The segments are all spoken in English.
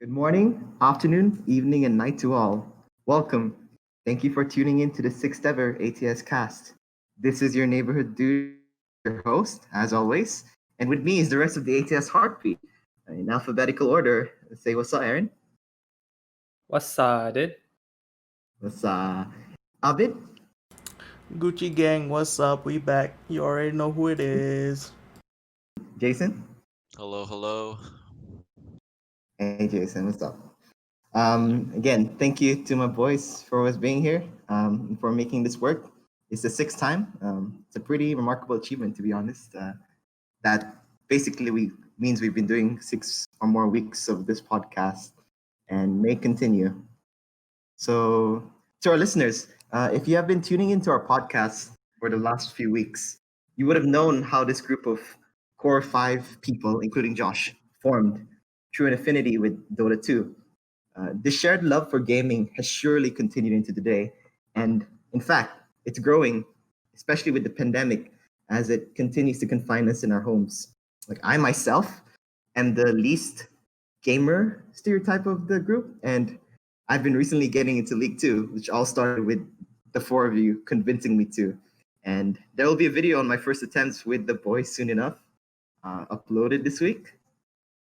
Good morning, afternoon, evening, and night to all. Welcome. Thank you for tuning in to the sixth ever ATSCast. This is your neighborhood dude, Aaron, your host, as always. And with me is the rest of the ATS heartbeat. In alphabetical order, say what's up, Aaron. What's dude? What's Abid, Gucci gang, what's up? We back. You already know who it is. Jason. Hello, hello. Hey, Jason, what's up? Again, thank you to my boys for always being here, and for making this work. It's the sixth time. It's a pretty remarkable achievement, to be honest. That basically means we've been doing 6 or more weeks of this podcast and may continue. So, to our listeners, if you have been tuning into our podcast for the last few weeks, you would have known how this group of core five people, including Josh, formed through an affinity with Dota 2. This shared love for gaming has surely continued into today. And in fact, it's growing, especially with the pandemic, as it continues to confine us in our homes. Like I myself am the least gamer stereotype of the group, and I've been recently getting into League 2, which all started with the four of you convincing me to. And there will be a video on my first attempts with the boys soon enough, uploaded this week.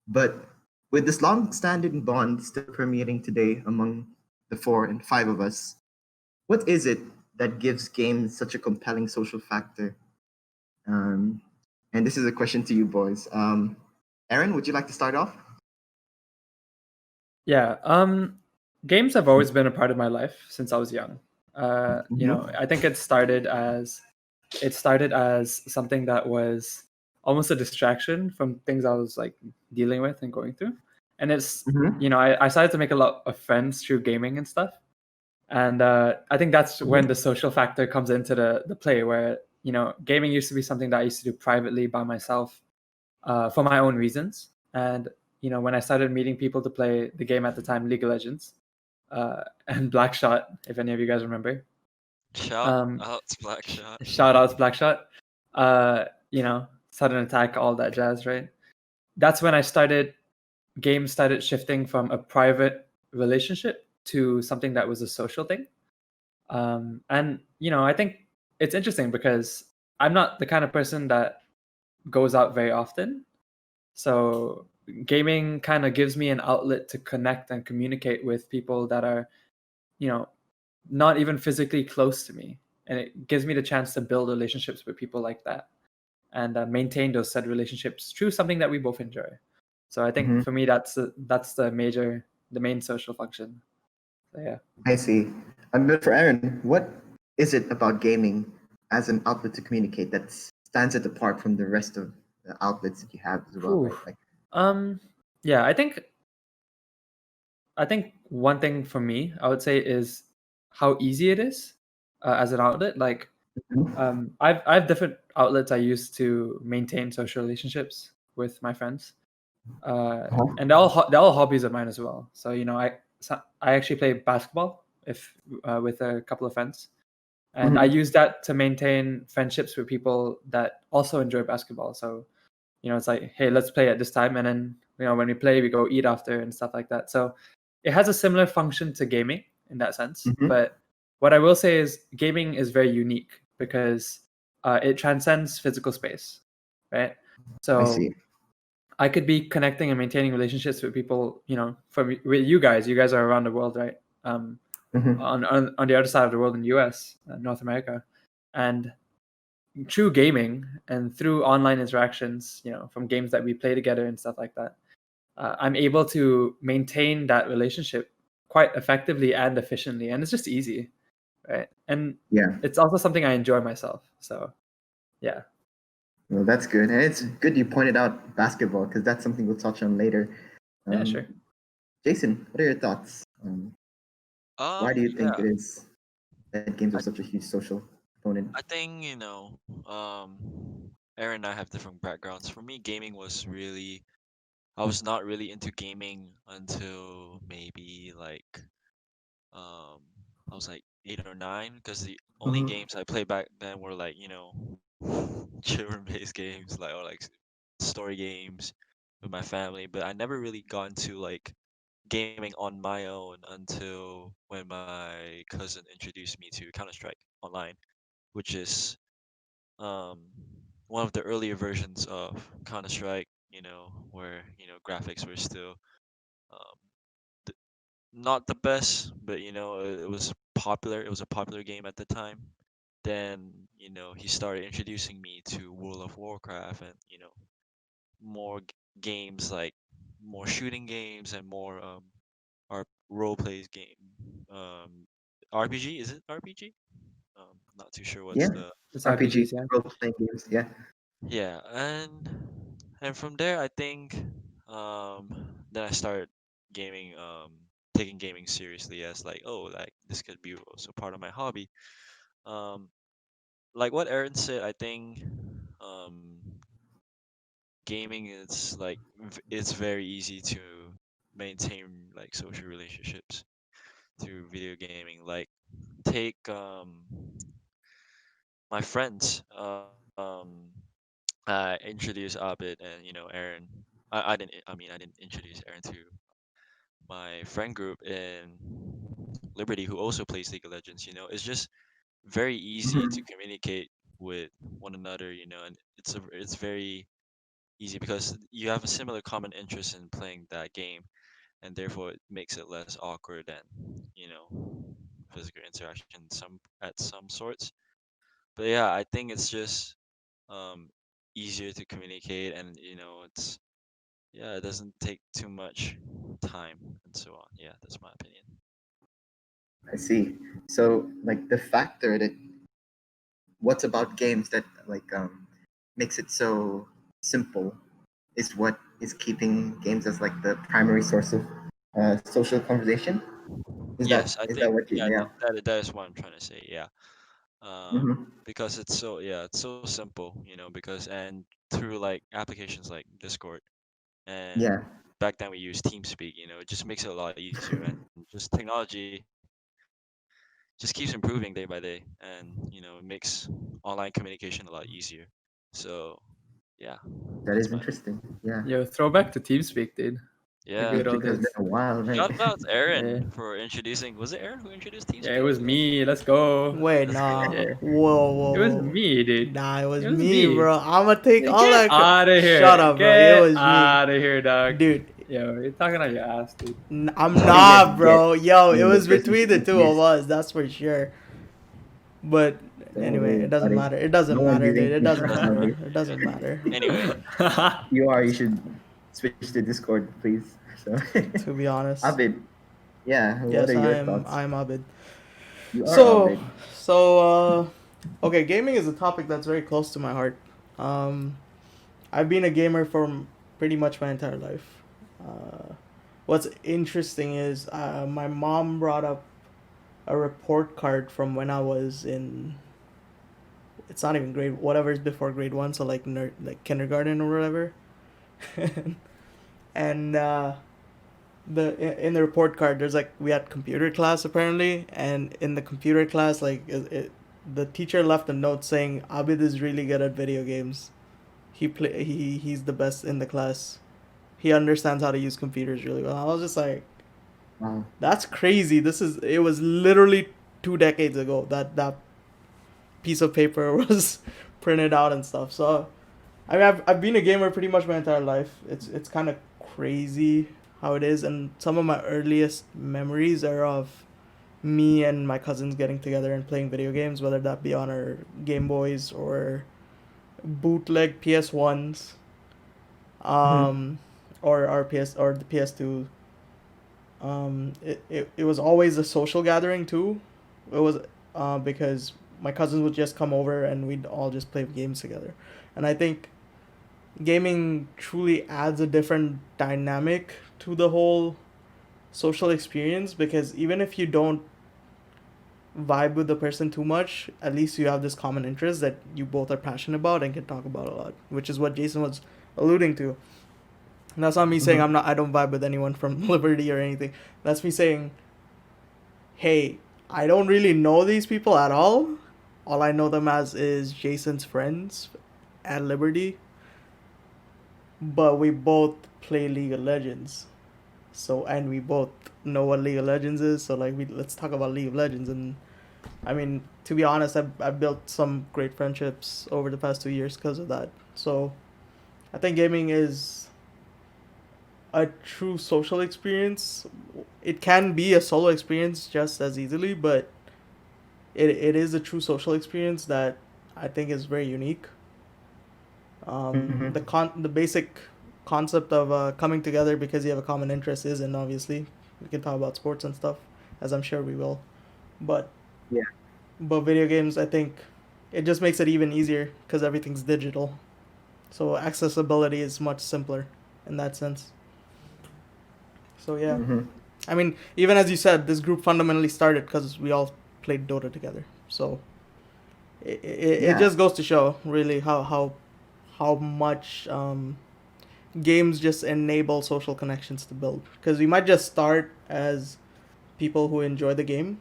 But with this long-standing bond still permeating today among the four and five of us, what is it that gives games such a compelling social factor? Um, and this is a question to you boys. Aaron, would you like to start off? Yeah. Games have always been a part of my life since I was young. I think it started as something that was almost a distraction from things I was like dealing with and going through. And it's Mhm. I started to make a lot of friends through gaming and stuff. And I think that's when the social factor comes into the play, where gaming used to be something that I used to do privately by myself, for my own reasons. And when I started meeting people to play the game at the time, League of Legends, and Blackshot, if any of you guys remember. Shout Um, out to Blackshot. Shout out to Blackshot. Sudden attack, all that jazz, right? That's when games started shifting from a private relationship to something that was a social thing. And I think it's interesting because I'm not the kind of person that goes out very often. So gaming kind of gives me an outlet to connect and communicate with people that are, you know, not even physically close to me. And it gives me the chance to build relationships with people like that and maintain those said relationships through something that we both enjoy. So I think Mhm. for me, the main social function. So yeah. I see. But for Aaron, what is it about gaming as an outlet to communicate that stands it apart from the rest of the outlets that you have as well, Whew. right? Like, Um, yeah, I think one thing for me, I would say, is how easy it is as an outlet. Like, I have different outlets I use to maintain social relationships with my friends, and they're all hobbies of mine as well. So I actually play basketball if with a couple of friends, and I Mhm. use that to maintain friendships with people that also enjoy basketball. So it's like, hey, let's play at this time, and then when we play, we go eat after and stuff like that. So it has a similar function to gaming in that sense. Mhm. But what I will say is gaming is very unique because it transcends physical space, right? I So see. I could be connecting and maintaining relationships with people, with you guys. You guys are around the world, right? Mhm. On the other side of the world in the US, North America, and through gaming and through online interactions, from games that we play together and stuff like that, I'm able to maintain that relationship quite effectively and efficiently, and it's just easy, right? And Yeah. it's also something I enjoy myself. So yeah. Well, that's good, and it's good you pointed out basketball because that's something we'll touch on later. Yeah, sure. Um, Jason, what are your thoughts? Why do you think Yeah. it is that games are I such a huge social component? I think Aaron and I have different backgrounds. For me, gaming was really I was not really into gaming until maybe like um I was like 8 or 9 because the only Mhm. games I played back then were like children-based games like or like story games with my family. But I never really got into like gaming on my own until when my cousin introduced me to Counter Strike Online, which is um, one of the earlier versions of Counter Strike. Where graphics were still um, th- not the best, but it was popular. It was a popular game at the time. Then he started introducing me to World of Warcraft and more games like more shooting games and more our role plays game. RPG, is it RPG? Not too sure what's Yeah, the It's RPG RPGs, yeah. role playing games. Yeah, yeah. And from there I think um then I started gaming, taking gaming seriously as like, oh, like this could be also part of my hobby. um like what Aaron said, I think um gaming is like it's very easy to maintain like social relationships through video gaming. Like take my friends, I introduced Abid and Aaron. I didn't introduce Aaron to my friend group in Liberty who also plays League of Legends. It's just very easy to Mhm. communicate with one another. And it's very easy because you have a similar common interest in playing that game, and therefore it makes it less awkward than physical interaction at some sorts. But yeah, I think it's just um easier to communicate, and it's yeah, it doesn't take too much time and so on. Yeah, that's my opinion. I see. So, like the factor that what's about games that makes it so simple is what is keeping games as like the primary source of social conversation. Yes, I Is that think, what you? yeah, Yeah. that is what I'm trying to say. Yeah. Hmm. Because it's so simple, because and through like applications like Discord, and Yeah. back then we used TeamSpeak. It just makes it a lot easier, and just technology just keeps improving day by day, and it makes online communication a lot easier. So yeah, that's That my is interesting. Yeah. Yo, throwback to TeamSpeak, dude. The yeah. good old TeamSpeak has been days. a while, right? Shout out to Yeah, Aaron for introducing. Was it Aaron who introduced yeah, it TeamSpeak? was me. Let's go. Wait, Let's go. nah. Yeah, Whoa, whoa, it was whoa. me, dude. Nah, it was It was me, me. bro. I'ma take Hey, all get that. out of Shut here. up, bro. It Get was me. out of here, dog. Dude, Yo, you're talking on your ass, dude. I'm Don't not, even get bro. Yo, it the was person between the two of confused. us, that's for sure. But Don't anyway, worry it about doesn't it. matter. It No doesn't one matter, using dude. It TeamSpeak doesn't Doesn't matter. nowadays. matter. It Yeah. doesn't matter. Anyway, If you are, you should switch to Discord, please. So, To be honest. Abid, yeah, what Yes, are your thoughts? I'm Abid. You are So, Abid. okay, gaming is a topic that's very close to my heart. Um, I've been a gamer for pretty much my entire life. Uh, what's interesting is my mom brought up a report card from when I was in. It's not even grade whatever is before grade one, so like kindergarten or whatever. And in the report card, there's like we had computer class apparently, and in the computer class, the teacher left a note saying Abid is really good at video games. He's the best in the class. He understands how to use computers really well. I was just like, Wow. that's crazy. It was literally 2 decades ago that piece of paper was printed out and stuff. So I mean, I've been a gamer pretty much my entire life. It's kind of crazy how it is, and some of my earliest memories are of me and my cousins getting together and playing video games, whether that be on our Game Boys or bootleg PS1s, Mhm. um, or our PS or the PS2. It was always a social gathering too. It was because my cousins would just come over and we'd all just play games together, and I think gaming truly adds a different dynamic to the whole social experience because even if you don't vibe with the person too much, at least you have this common interest that you both are passionate about and can talk about a lot, which is what Jason was alluding to. And that's not me saying Mhm. I don't vibe with anyone from Liberty or anything. That's me saying, hey, I don't really know these people at all. All I know them as is Jason's friends at Liberty, but we both play League of Legends. So and we both know what League of Legends is. So like let's talk about League of Legends. And I mean, to be honest, I've built some great friendships over the past 2 years because of that. So I think gaming is a true social experience. It can be a solo experience just as easily, but it is a true social experience that I think is very unique. Mm-hmm. The basic concept of coming together because you have a common interest is, and obviously we can talk about sports and stuff, as I'm sure we will. But Yeah. but video games, I think, it just makes it even easier because everything's digital, so accessibility is much simpler in that sense. So yeah, Mm-hmm. I mean, even as you said, this group fundamentally started because we all played Dota together. So it Yeah. just goes to show really how much games just enable social connections to build. Because we might just start as people who enjoy the game,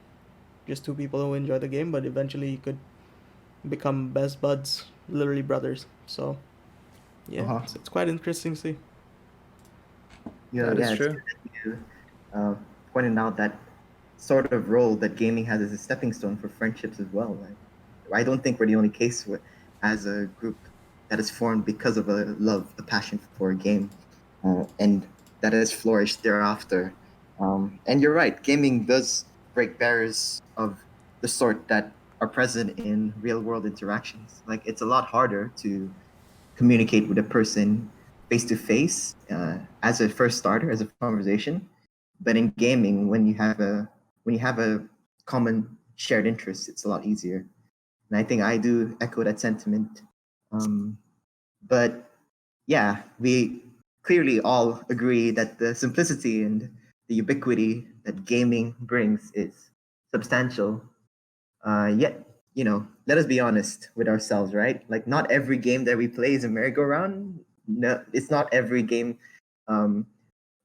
just two people who enjoy the game, but eventually you could become best buds, literally brothers. So yeah, Uh-huh. it's quite interesting to see. That is Yeah, it's true. good that you uh, pointed out that sort of role that gaming has as a stepping stone for friendships as well. Like, I don't think we're the only case as a group that is formed because of a love, a passion for a game, and that has flourished thereafter. And you're right, gaming does break barriers of the sort that are present in real world interactions. Like, it's a lot harder to communicate with a person face to face as a first starter, as a conversation. But in gaming, when you have a common shared interest, it's a lot easier. And I think I do echo that sentiment. Um, but yeah, we clearly all agree that the simplicity and the ubiquity that gaming brings is substantial. Yet, let us be honest with ourselves, right? Like, not every game that we play is a merry-go-round. No, it's not every game um,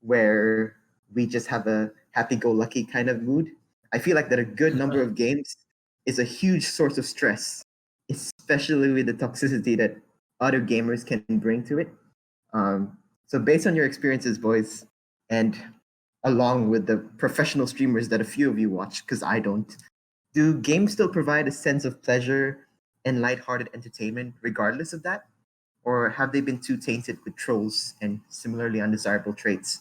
where we just have a happy-go-lucky kind of mood. I feel like that a good number of games is a huge source of stress, especially with the toxicity that other gamers can bring to it. Um, so, based on your experiences, boys, and along with the professional streamers that a few of you watch, because I don't, do games still provide a sense of pleasure and lighthearted entertainment regardless of that? Or have they been too tainted with trolls and similarly undesirable traits?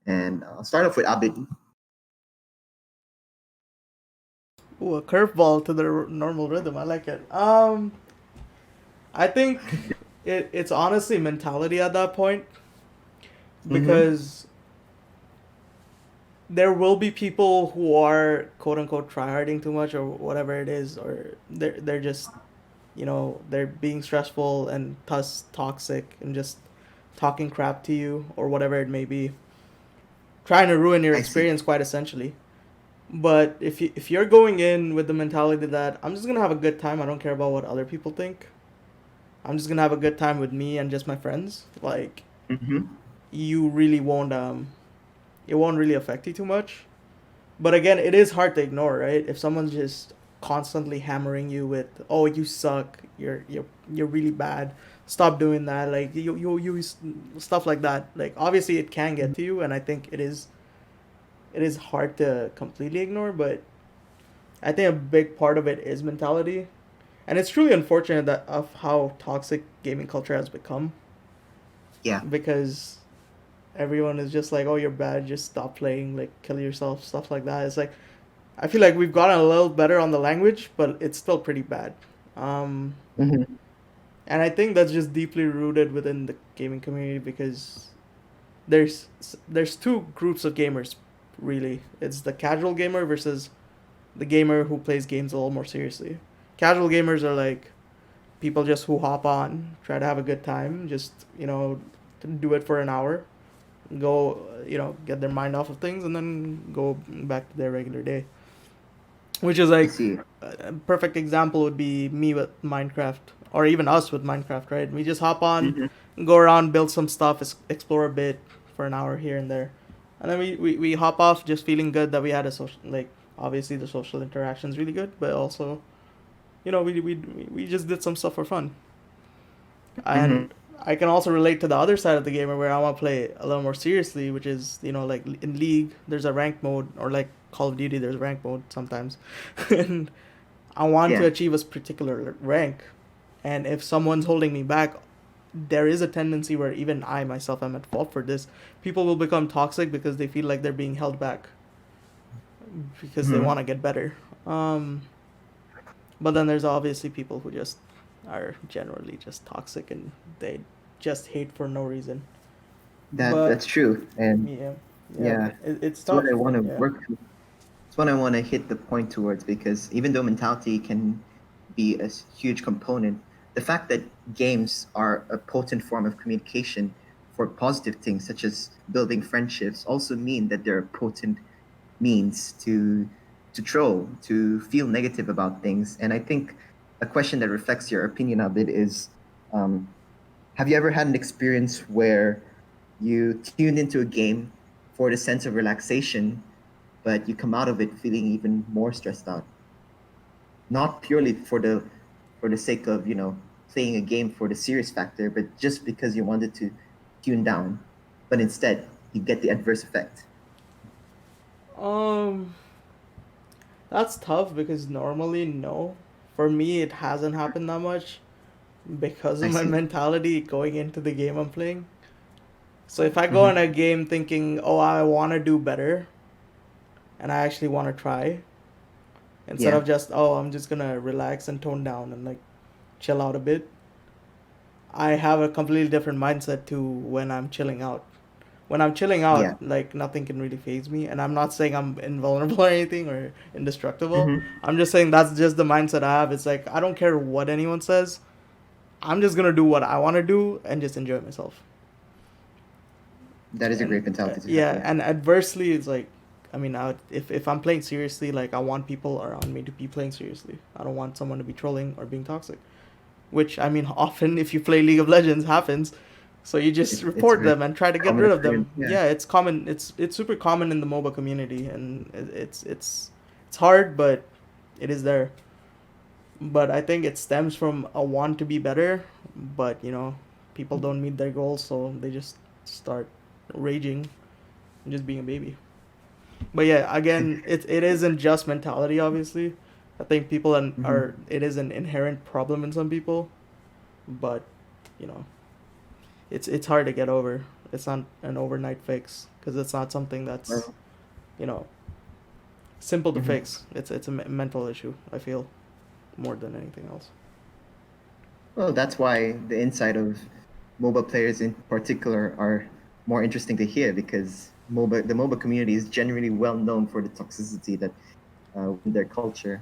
And I'll start off with Abid. Ooh, a curveball to the normal rhythm. I like it. I think it's honestly mentality at that point Mm-hmm. because there will be people who are quote unquote tryharding too much or whatever it is, or they're just they're being stressful and thus toxic and just talking crap to you or whatever it may be, trying to ruin your I see. experience quite essentially. But if you're going in with the mentality that I'm just gonna have a good time, I don't care about what other people think. I'm just gonna have a good time with me and just my friends. Like Mm-hmm. you really won't it won't really affect you too much. But again, it is hard to ignore, right? If someone's just constantly hammering you with, "Oh, you suck. You're really bad. Stop doing that." Like you stuff like that. Like obviously it can get to you, and I think it is hard to completely ignore. But I think a big part of it is mentality, and it's truly unfortunate that of how toxic gaming culture has become Yeah. because everyone is just like, "Oh, you're bad. Just stop playing. Like kill yourself." Stuff like that. It's like I feel like we've gotten a little better on the language, but it's still pretty bad. Um, Mm-hmm. and I think that's just deeply rooted within the gaming community because there's there's two groups of gamers, really. It's the casual gamer versus the gamer who plays games a little more seriously. Casual gamers are like people just who hop on, try to have a good time, just do it for an hour, go get their mind off of things, and then go back to their regular day. Which is I like see. a perfect example would be me with Minecraft, or even us with Minecraft, right? We just hop on, Mm-hmm. go around, build some stuff, explore a bit for an hour here and there, and then we hop off just feeling good that we had a social, like obviously the social interaction is really good, but also we just did some stuff for fun. Mm-hmm. And I can also relate to the other side of the gamer where I want to play a little more seriously, which is, like in League, there's a rank mode, or like Call of Duty, there's rank mode sometimes. And I want to Yeah. achieve a particular rank. And if someone's holding me back, there is a tendency where even I myself am at fault for this. People will become toxic because they feel like they're being held back because they want to get better. But then there's obviously people who just are generally just toxic and they just hate for no reason. That's But true, and yeah, yeah, it's it's what tough. I want to Yeah. work. It's what I want to hit the point towards, because even though mentality can be a huge component, the fact that games are a potent form of communication for positive things such as building friendships also mean that they're a potent means to troll, to feel negative about things. And I think a question that reflects your opinion of it is, have you ever had an experience where you tuned into a game for the sense of relaxation, but you come out of it feeling even more stressed out? Not purely for the sake of, playing a game for the serious factor, but just because you wanted to tune down, but instead you get the adverse effect. Um, that's tough because normally no. For me, it hasn't happened that much because I of my see. mentality going into the game I'm playing. So if I go in Mm-hmm. a game thinking, "Oh, I want to do better," and I actually want to try, instead Yeah. of just, "Oh, I'm just gonna relax and tone down and like chill out a bit," I have a completely different mindset to when I'm chilling out. When I'm chilling Yeah. out, like nothing can really phase me, and I'm not saying I'm invulnerable or anything or indestructible. Mm-hmm. I'm just saying that's just the mindset I have. It's like I don't care what anyone says. I'm just gonna do what I want to do and just enjoy myself. That is a And great mentality to have. yeah, Yeah. and adversely, it's like, I mean, if I'm playing seriously, like I want people around me to be playing seriously. I don't want someone to be trolling or being toxic. Which, I mean, often if you play League of Legends happens. So you just It's report very them and try to get common rid of occurrence. them. Yeah. Yeah, it's common. It's super common in the MOBA community, and it's hard, but it is there. But I think it stems from a want to be better, but people don't meet their goals, so they just start raging and just being a baby. But yeah, again, it isn't just mentality. Obviously, I think people Mm-hmm. it is an inherent problem in some people, but you know it's hard to get over. It's not an overnight fix because it's not something that's Well, you know simple to mhm. fix. It's a mental issue. I feel more than anything else. Well, that's why the insight of MOBA players in particular are more interesting to hear, because the MOBA community is generally well known for the toxicity that in their culture.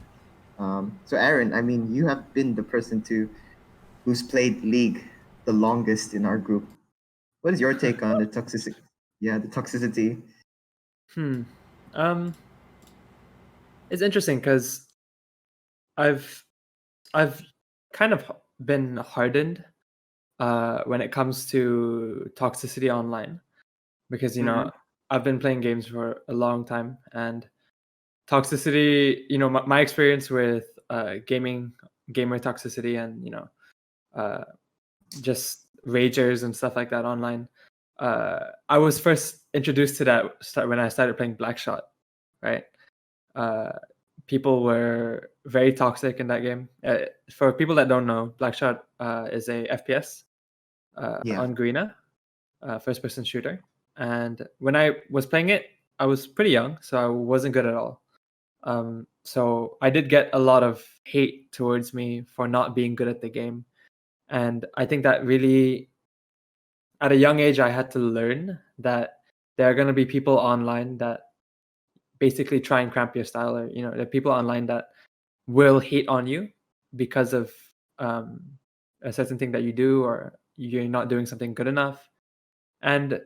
So Aaron, I mean, you have been the person who's played League the longest in our group. What is your take on the toxicity? Yeah, the toxicity. Hmm. Um, it's interesting because I've I've kind of been hardened when it comes to toxicity online, because Mm-hmm. I've been playing games for a long time, and toxicity, my experience with gamer toxicity, and uh, just ragers and stuff like that online. I was first introduced to that when I started playing Blackshot, right? Uh, People were very toxic in that game. For people that don't know, Blackshot is a FPS Yeah. on Greena, first-person shooter. And when I was playing it, I was pretty young, so I wasn't good at all. So I did get a lot of hate towards me for not being good at the game. And I think that really, at a young age, I had to learn that there are going to be people online that basically try and cramp your style, or there are people online that will hate on you because of um, a certain thing that you do, or you're not doing something good enough. And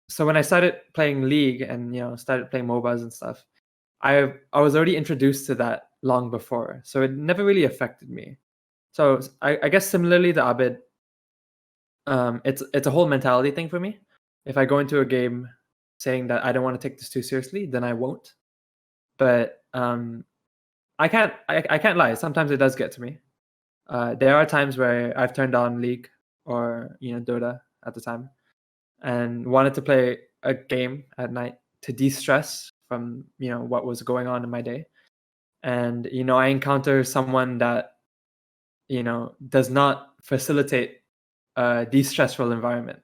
so when I started playing League and started playing MOBAs and stuff, I was already introduced to that long before, so it never really affected me. So I guess similarly to Abid, it's a whole mentality thing for me. If I go into a game saying that I don't want to take this too seriously, then I won't. But I can't lie. Sometimes it does get to me. There are times where I've turned on League or Dota at the time, and wanted to play a game at night to de-stress from what was going on in my day. And I encounter someone that does not facilitate a de-stressful environment.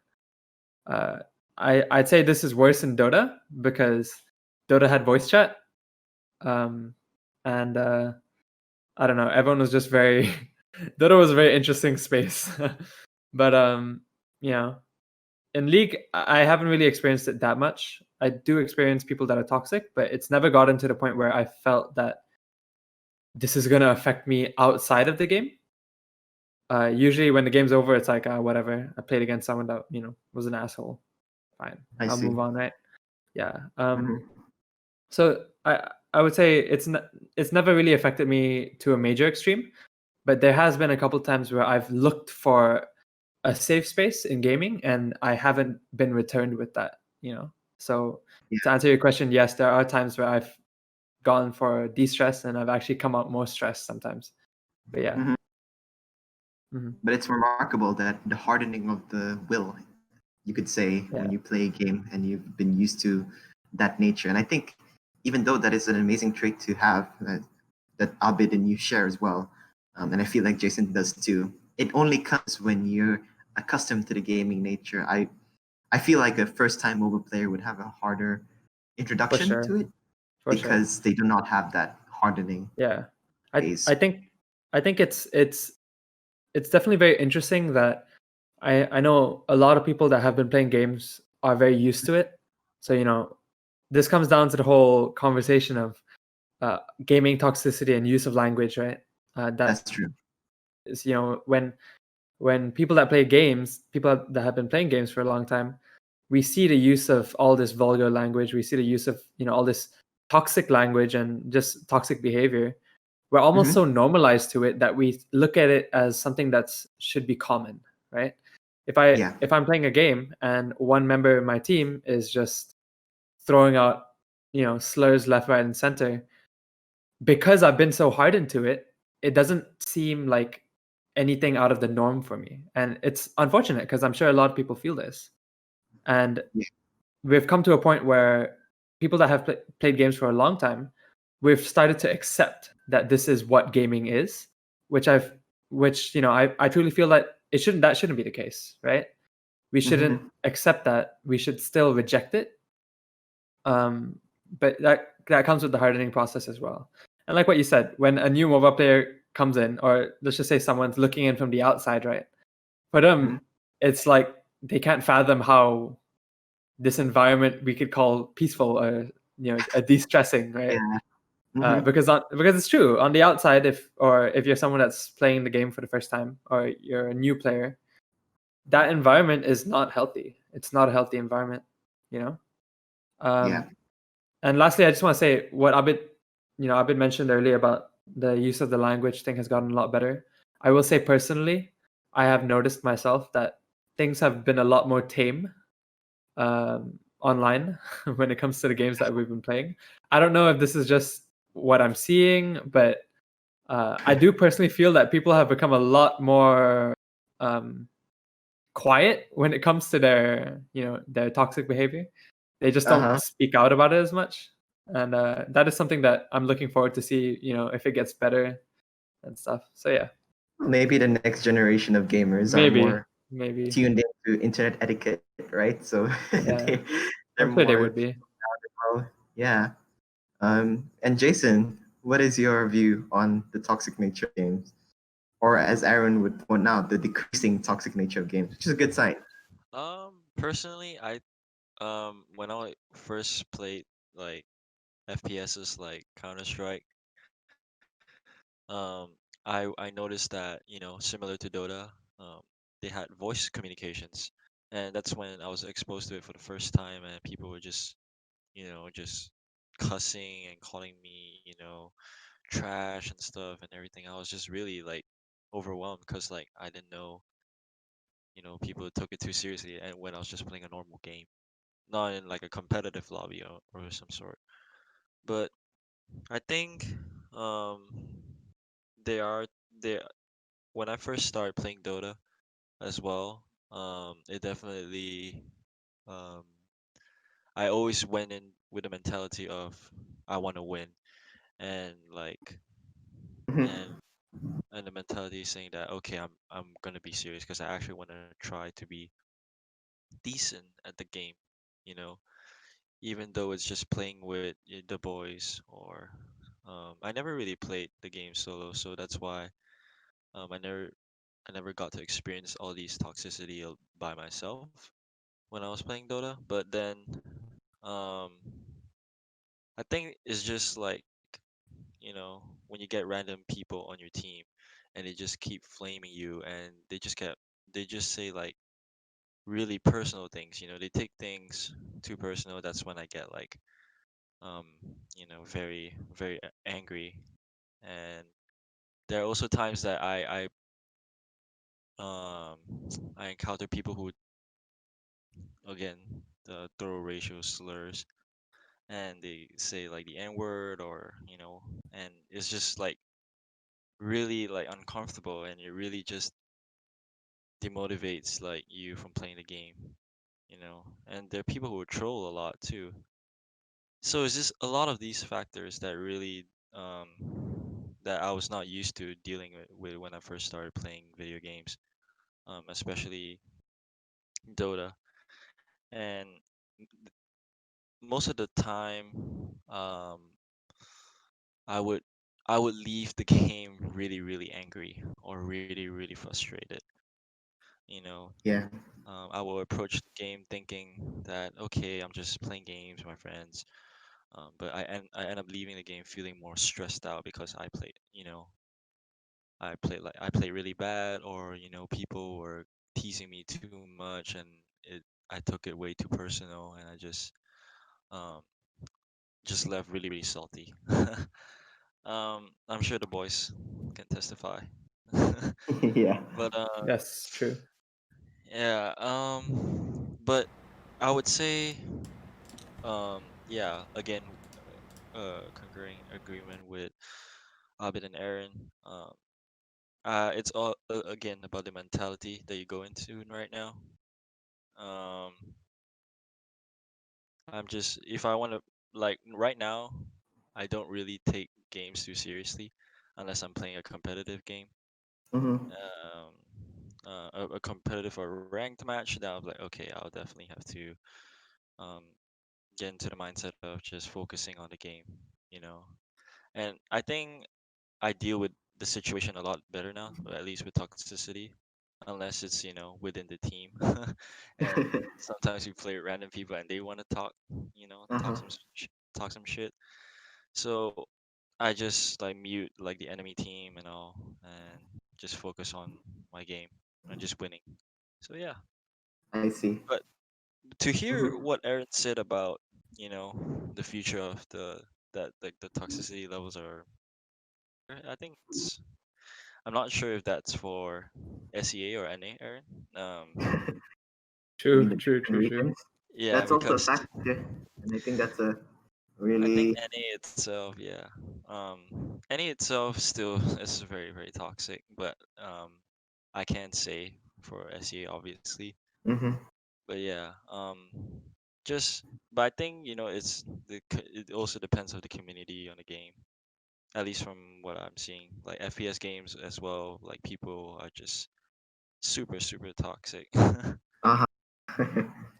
I'd say this is worse in Dota because Dota had voice chat, and I don't know, everyone was just very Dota was a very interesting space. But in League, I haven't really experienced it that much. I do experience people that are toxic, but it's never gotten to the point where I felt that this is gonna affect me outside of the game. Usually when the game's over, it's like whatever. I played against someone that was an asshole. Fine, I I'll see. move on, right? Yeah. Mhm. So I would say it's never really affected me to a major extreme, but there has been a couple times where I've looked for a safe space in gaming and I haven't been returned with that. So Yeah. to answer your question, yes, there are times where I've gone for de-stress and I've actually come out more stressed sometimes. But yeah. Mhm. Mhm. But it's remarkable that the hardening of the will, you could say, Yeah. when you play a game and you've been used to that nature. And I think, even though that is an amazing trait to have, that Abid and you share as well, and I feel like Jason does too, it only comes when you're accustomed to the gaming nature. I feel like a first-time mobile player would have a harder For introduction sure. to it For sure. because they do not have that hardening Yeah. I phase. I think I think it's definitely very interesting that I know a lot of people that have been playing games are very used to it. So this comes down to the whole conversation of gaming toxicity and use of language, right? That That's true. is when people that play games, people that have been playing games for a long time, we see the use of all this vulgar language. We see the use of all this toxic language and just toxic behavior. We're almost Hmm. so normalized to it that we look at it as something that's should be common, right? if i Yeah. if I'm playing a game and one member of my team is just throwing out slurs left, right, and center, because I've been so hardened to it, it doesn't seem like anything out of the norm for me, and it's unfortunate because I'm sure a lot of people feel this. And Yeah. we've come to a point where people that have played games for a long time, we've started to accept that this is what gaming is, which I truly feel that that shouldn't be the case, right? We Hmm. shouldn't accept that. We should still reject it. um but that comes with the hardening process as well. And like what you said, when a new mobile player comes in, or let's just say someone's looking in from the outside, right? For them, Hmm. it's like they can't fathom how this environment we could call peaceful, or a de-stressing, right? Yeah. Hmm. Because it's true on the outside, if you're someone that's playing the game for the first time or you're a new player, that environment is not healthy. It's not a healthy environment, you know. Yeah. um and lastly, I just want to say what Abid mentioned earlier about the use of the language thing has gotten a lot better. I will say personally, I have noticed myself that things have been a lot more tame online when it comes to the games that we've been playing. I don't know if this is just what I'm seeing, but I do personally feel that people have become a lot more um, quiet when it comes to their toxic behavior. They just don't Uh-huh. speak out about it as much, and that is something that I'm looking forward to see. If it gets better and stuff. So yeah, Maybe the next generation of gamers are more maybe, tuned into internet etiquette, right? So yeah. they're I'm sure they more would be. well. Yeah. And Jason, what is your view on the toxic nature of games? Or as Aaron would point out, the decreasing toxic nature of games, which is a good sign. Personally, when I first played like FPSs like Counter Strike, um, I noticed that similar to Dota, they had voice communications, and that's when I was exposed to it for the first time, and people were just cussing and calling me trash and stuff and everything. I was just really like overwhelmed because like I didn't know people took it too seriously, and when I was just playing a normal game, not in like a competitive lobby or some sort. But I think um they are they when I first started playing Dota, as well. It definitely um, I always went in with the mentality of I want to win, and like Mhm. and and the mentality is saying that okay, I'm gonna be serious because I actually want to try to be decent at the game, you know, even though it's just playing with the boys or I never really played the game solo, so that's why um, I never I never got to experience all these toxicity by myself when I was playing Dota. But then um, I think it's just like when you get random people on your team and they just keep flaming you and they just say like really personal things. They take things too personal. That's when I get like um, very very angry. And there are also times that um I encounter people who again throw racial slurs and they say like the N word or and it's just like really like uncomfortable and it really just demotivates like you from playing the game. And there are people who troll a lot too. So it's just a lot of these factors that really that I was not used to dealing with when I first started playing video games, especially Dota. And most of the time, I would I would leave the game really really angry or really really frustrated. You know, Yeah. I will approach the game thinking that okay, I'm just playing games with my friends, but I end up leaving the game feeling more stressed out because I play really bad, or people were teasing me too much, and I took it way too personal, and I um just left really really salty. I'm sure the boys can testify. Yeah. But Yes, true. yeah, but I would say yeah, again, concurring agreement with Abid and Aaron. It's all again about the mentality that you go into right now. Um, I'm just if I want to like right now, I don't really take games too seriously unless I'm playing a competitive game. Hmm. Um, a competitive or ranked match, that I'm like, okay, I'll definitely have to um get into the mindset of just focusing on the game, you know. And I think I deal with the situation a lot better now, or at least with toxicity, unless it's within the team, and sometimes we play with random people and they want to talk, Uh-huh. talk some shit. So I just like mute like the enemy team and all, and just focus on my game and just winning. So yeah, I see. but to hear Hmm. what Aaron said about the future of that like the toxicity levels are, I think it's I'm not sure if that's for SEA or NA, Aaron. You mean True, the true, different true, true. regions? Yeah, That's also a because factor, and I think that's a I think really. NA itself, yeah, NA itself still is very very toxic, but I can't say for SEA obviously, Hmm. but yeah, just but I think it also depends on the community on the game. At least from what I'm seeing, like FPS games as well, like people are just super super toxic. Uh-huh.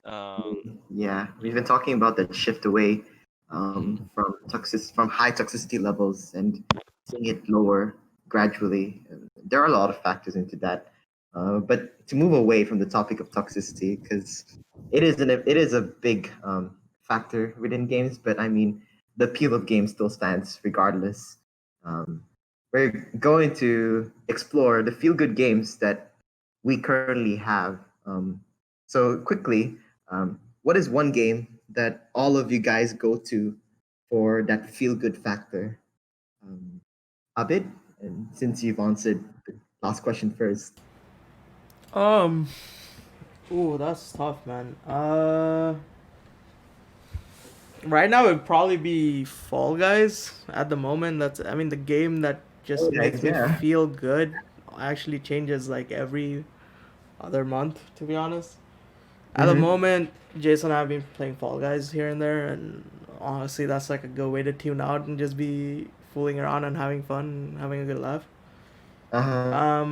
um, Yeah, we've yeah. been talking about that shift away Mhm. from high toxicity levels and seeing it lower gradually. There are a lot of factors into that, but to move away from the topic of toxicity, because it is a big factor within games. But I mean, the appeal of games still stands regardless. Um, we're going to explore the feel good games that we currently have. So quickly, what is one game that all of you guys go to for that feel good factor? Um, Abid, and since you've answered the last question first. Um. Ooh, that's tough, man. Right now it'd probably be Fall Guys at the moment. That's I mean the game that Oh, just guys, makes me yeah. feel good actually changes like other month, to be honest. At the moment, Jason and I have been playing Fall Guys here and there, and honestly, that's like a good way to tune out and just be fooling around and having fun, and having a good laugh. Uh-huh.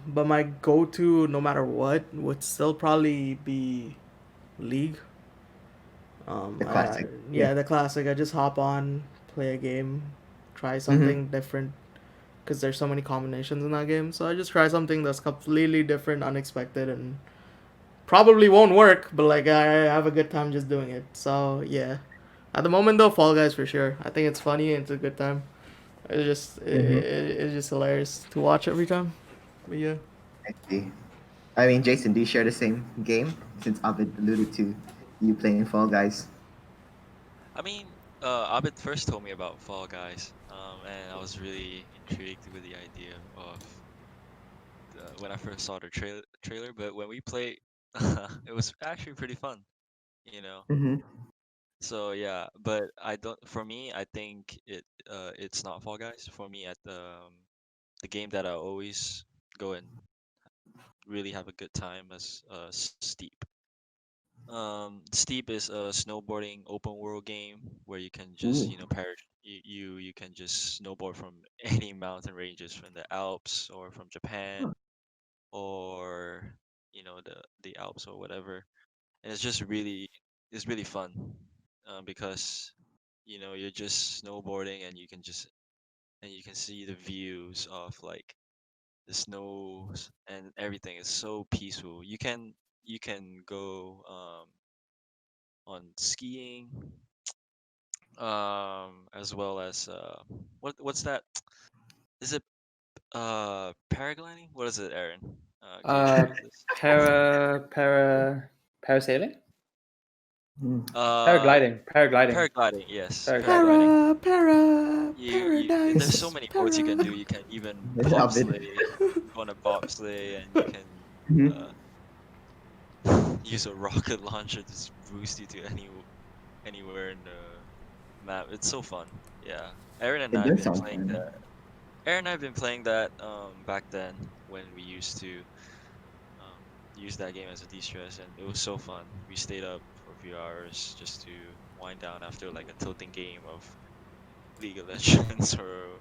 But my go-to, no matter what, would still probably be League. The classic. Yeah, the classic. I just hop on, play a game, try something different, because there's so many combinations in that game. So I just try something that's completely different, unexpected, and probably won't work, but like I have a good time just doing it. So yeah, at the moment though, Fall Guys for sure. I think it's funny and it's a good time. It's just hilarious to watch every time. But yeah. I see. I mean, Jason, do you share the same game? Since Abid alluded to you playing Fall Guys. I mean, Abid first told me about Fall Guys, and I was really intrigued with the idea of when I first saw the trailer. But when we played, it was actually pretty fun, you know. Mm-hmm. So yeah, but I don't. For me, I think it's not Fall Guys. For me, at the game that I always go and really have a good time as Steep. Steep is a snowboarding open world game where you can just, Ooh. you can just snowboard from any mountain ranges from the Alps or from Japan or the Alps or whatever. And it's really fun because you're just snowboarding and you can see the views of like the snows and everything is so peaceful. You can go on skiing, as well as what's that? Is it paragliding? What is it, Aaron? Can you Uh, explain this? parasailing, Uh, paragliding. paragliding. Yes, Paragliding. paragliding. Paradise, There's so many modes you can do. You can even Abid. go on a bobsleigh, and you can Mm-hmm. uh use a rocket launcher to boost you to anywhere in the map. It's so fun. Yeah, Aaron and It I have does been sound playing fun. that. Aaron and I have been playing that back then when we used to um use that game as a de-stress, and it was so fun. We stayed up for a few hours just to wind down after like a tilting game of League of Legends or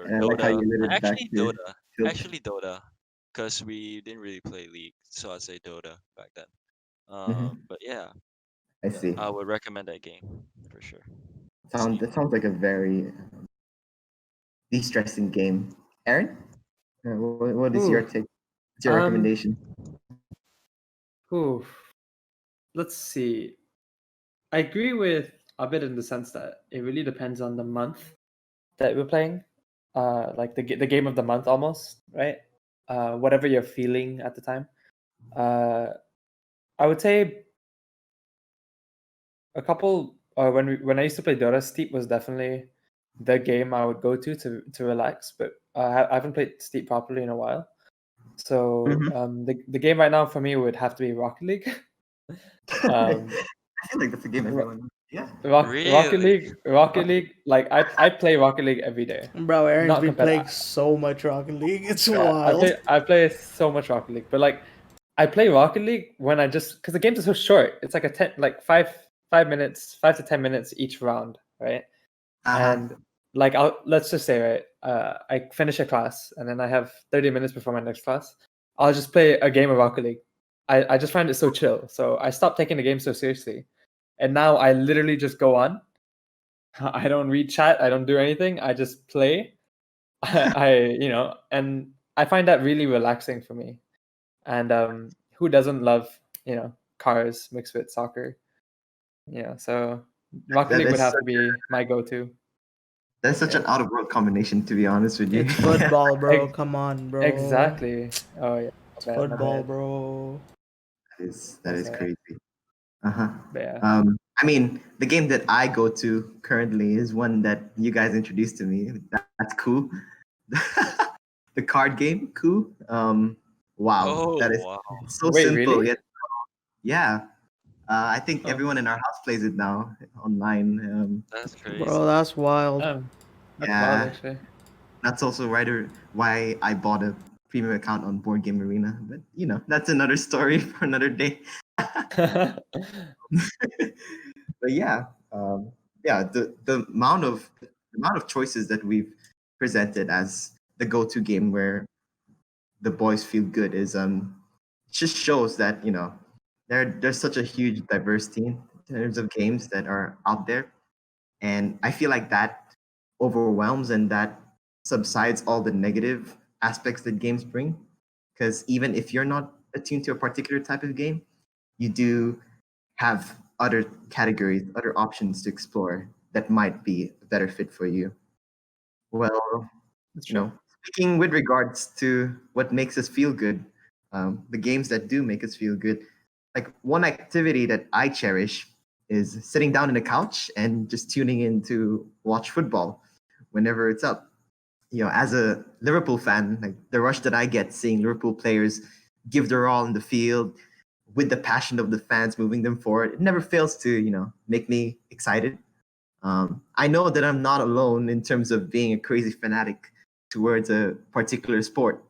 And I like how Dota. you lit it back Actually to Dota. tilt. Actually Dota. Because we didn't really play League, so I'd say Dota back then. Mm-hmm. But yeah, I see. I would recommend that game for sure. Sound Steep. that sounds like a very de-stressing game. Aaron, what is your Ooh. take? What's your Um. recommendation? Ooh. Let's see. I agree with a bit in the sense that it really depends on the month that we're playing. Like the game of the month almost, right? Whatever you're feeling at the time. Uh, I would say a couple. When I used to play Dota, Steep was definitely the game I would go to relax. But I haven't played Steep properly in a while. So Mm-hmm. the game right now for me would have to be Rocket League. um, I feel like that's a game Ro- everyone. Yeah. Really? Rocket League. Like I play Rocket League every day. bro, Aaron's Not been competitive. playing so much Rocket League. It's Yeah, wild. I play so much Rocket League, but like I play Rocket League when I just because the games are so short. It's like a 10 like 5 minutes, 5 to 10 minutes each round, right? Uh-huh. And like let's just say right, I finish a class and then I have 30 minutes before my next class. I'll just play a game of Rocket League. I just find it so chill. So I stopped taking the game so seriously. And now I literally just go on. I don't read chat, I don't do anything. I just play. And I find that really relaxing for me. And who doesn't love, cars mixed with soccer? Yeah, so Rocket That League would is have such, to be my go-to. that's such Yeah. an out of world combination, to be honest with you. It's football, bro. Ex- Come on, bro. exactly. Oh yeah. It's My football, bad. bro. That That's is it. crazy. Uh-huh. But yeah. I mean, the game that I go to currently is one that you guys introduced to me. That's cool. The card game, cool. Wow, that Oh is wow, so Wait, simple really? yet. Yeah, I think Oh, everyone in our house plays it now online. that's Bro, crazy. that's wild. oh, that's wild Yeah, actually. that's also why I bought premium account on Board Game Arena, but that's another story for another day. But yeah, the amount of choices that we've presented as the go-to game where the boys feel good is just shows that there's such a huge diversity in terms of games that are out there, and I feel like that overwhelms and that subsides all the negative aspects that games bring, because even if you're not attuned to a particular type of game, you do have other categories, other options to explore that might be a better fit for you. Well, That's you true. know, speaking with regards to what makes us feel good, the games that do make us feel good, like one activity that I cherish is sitting down on the couch and just tuning in to watch football whenever it's up. As a Liverpool fan, like the rush that I get seeing Liverpool players give their all in the field with the passion of the fans moving them forward, it never fails to, make me excited. I know that I'm not alone in terms of being a crazy fanatic towards a particular sport,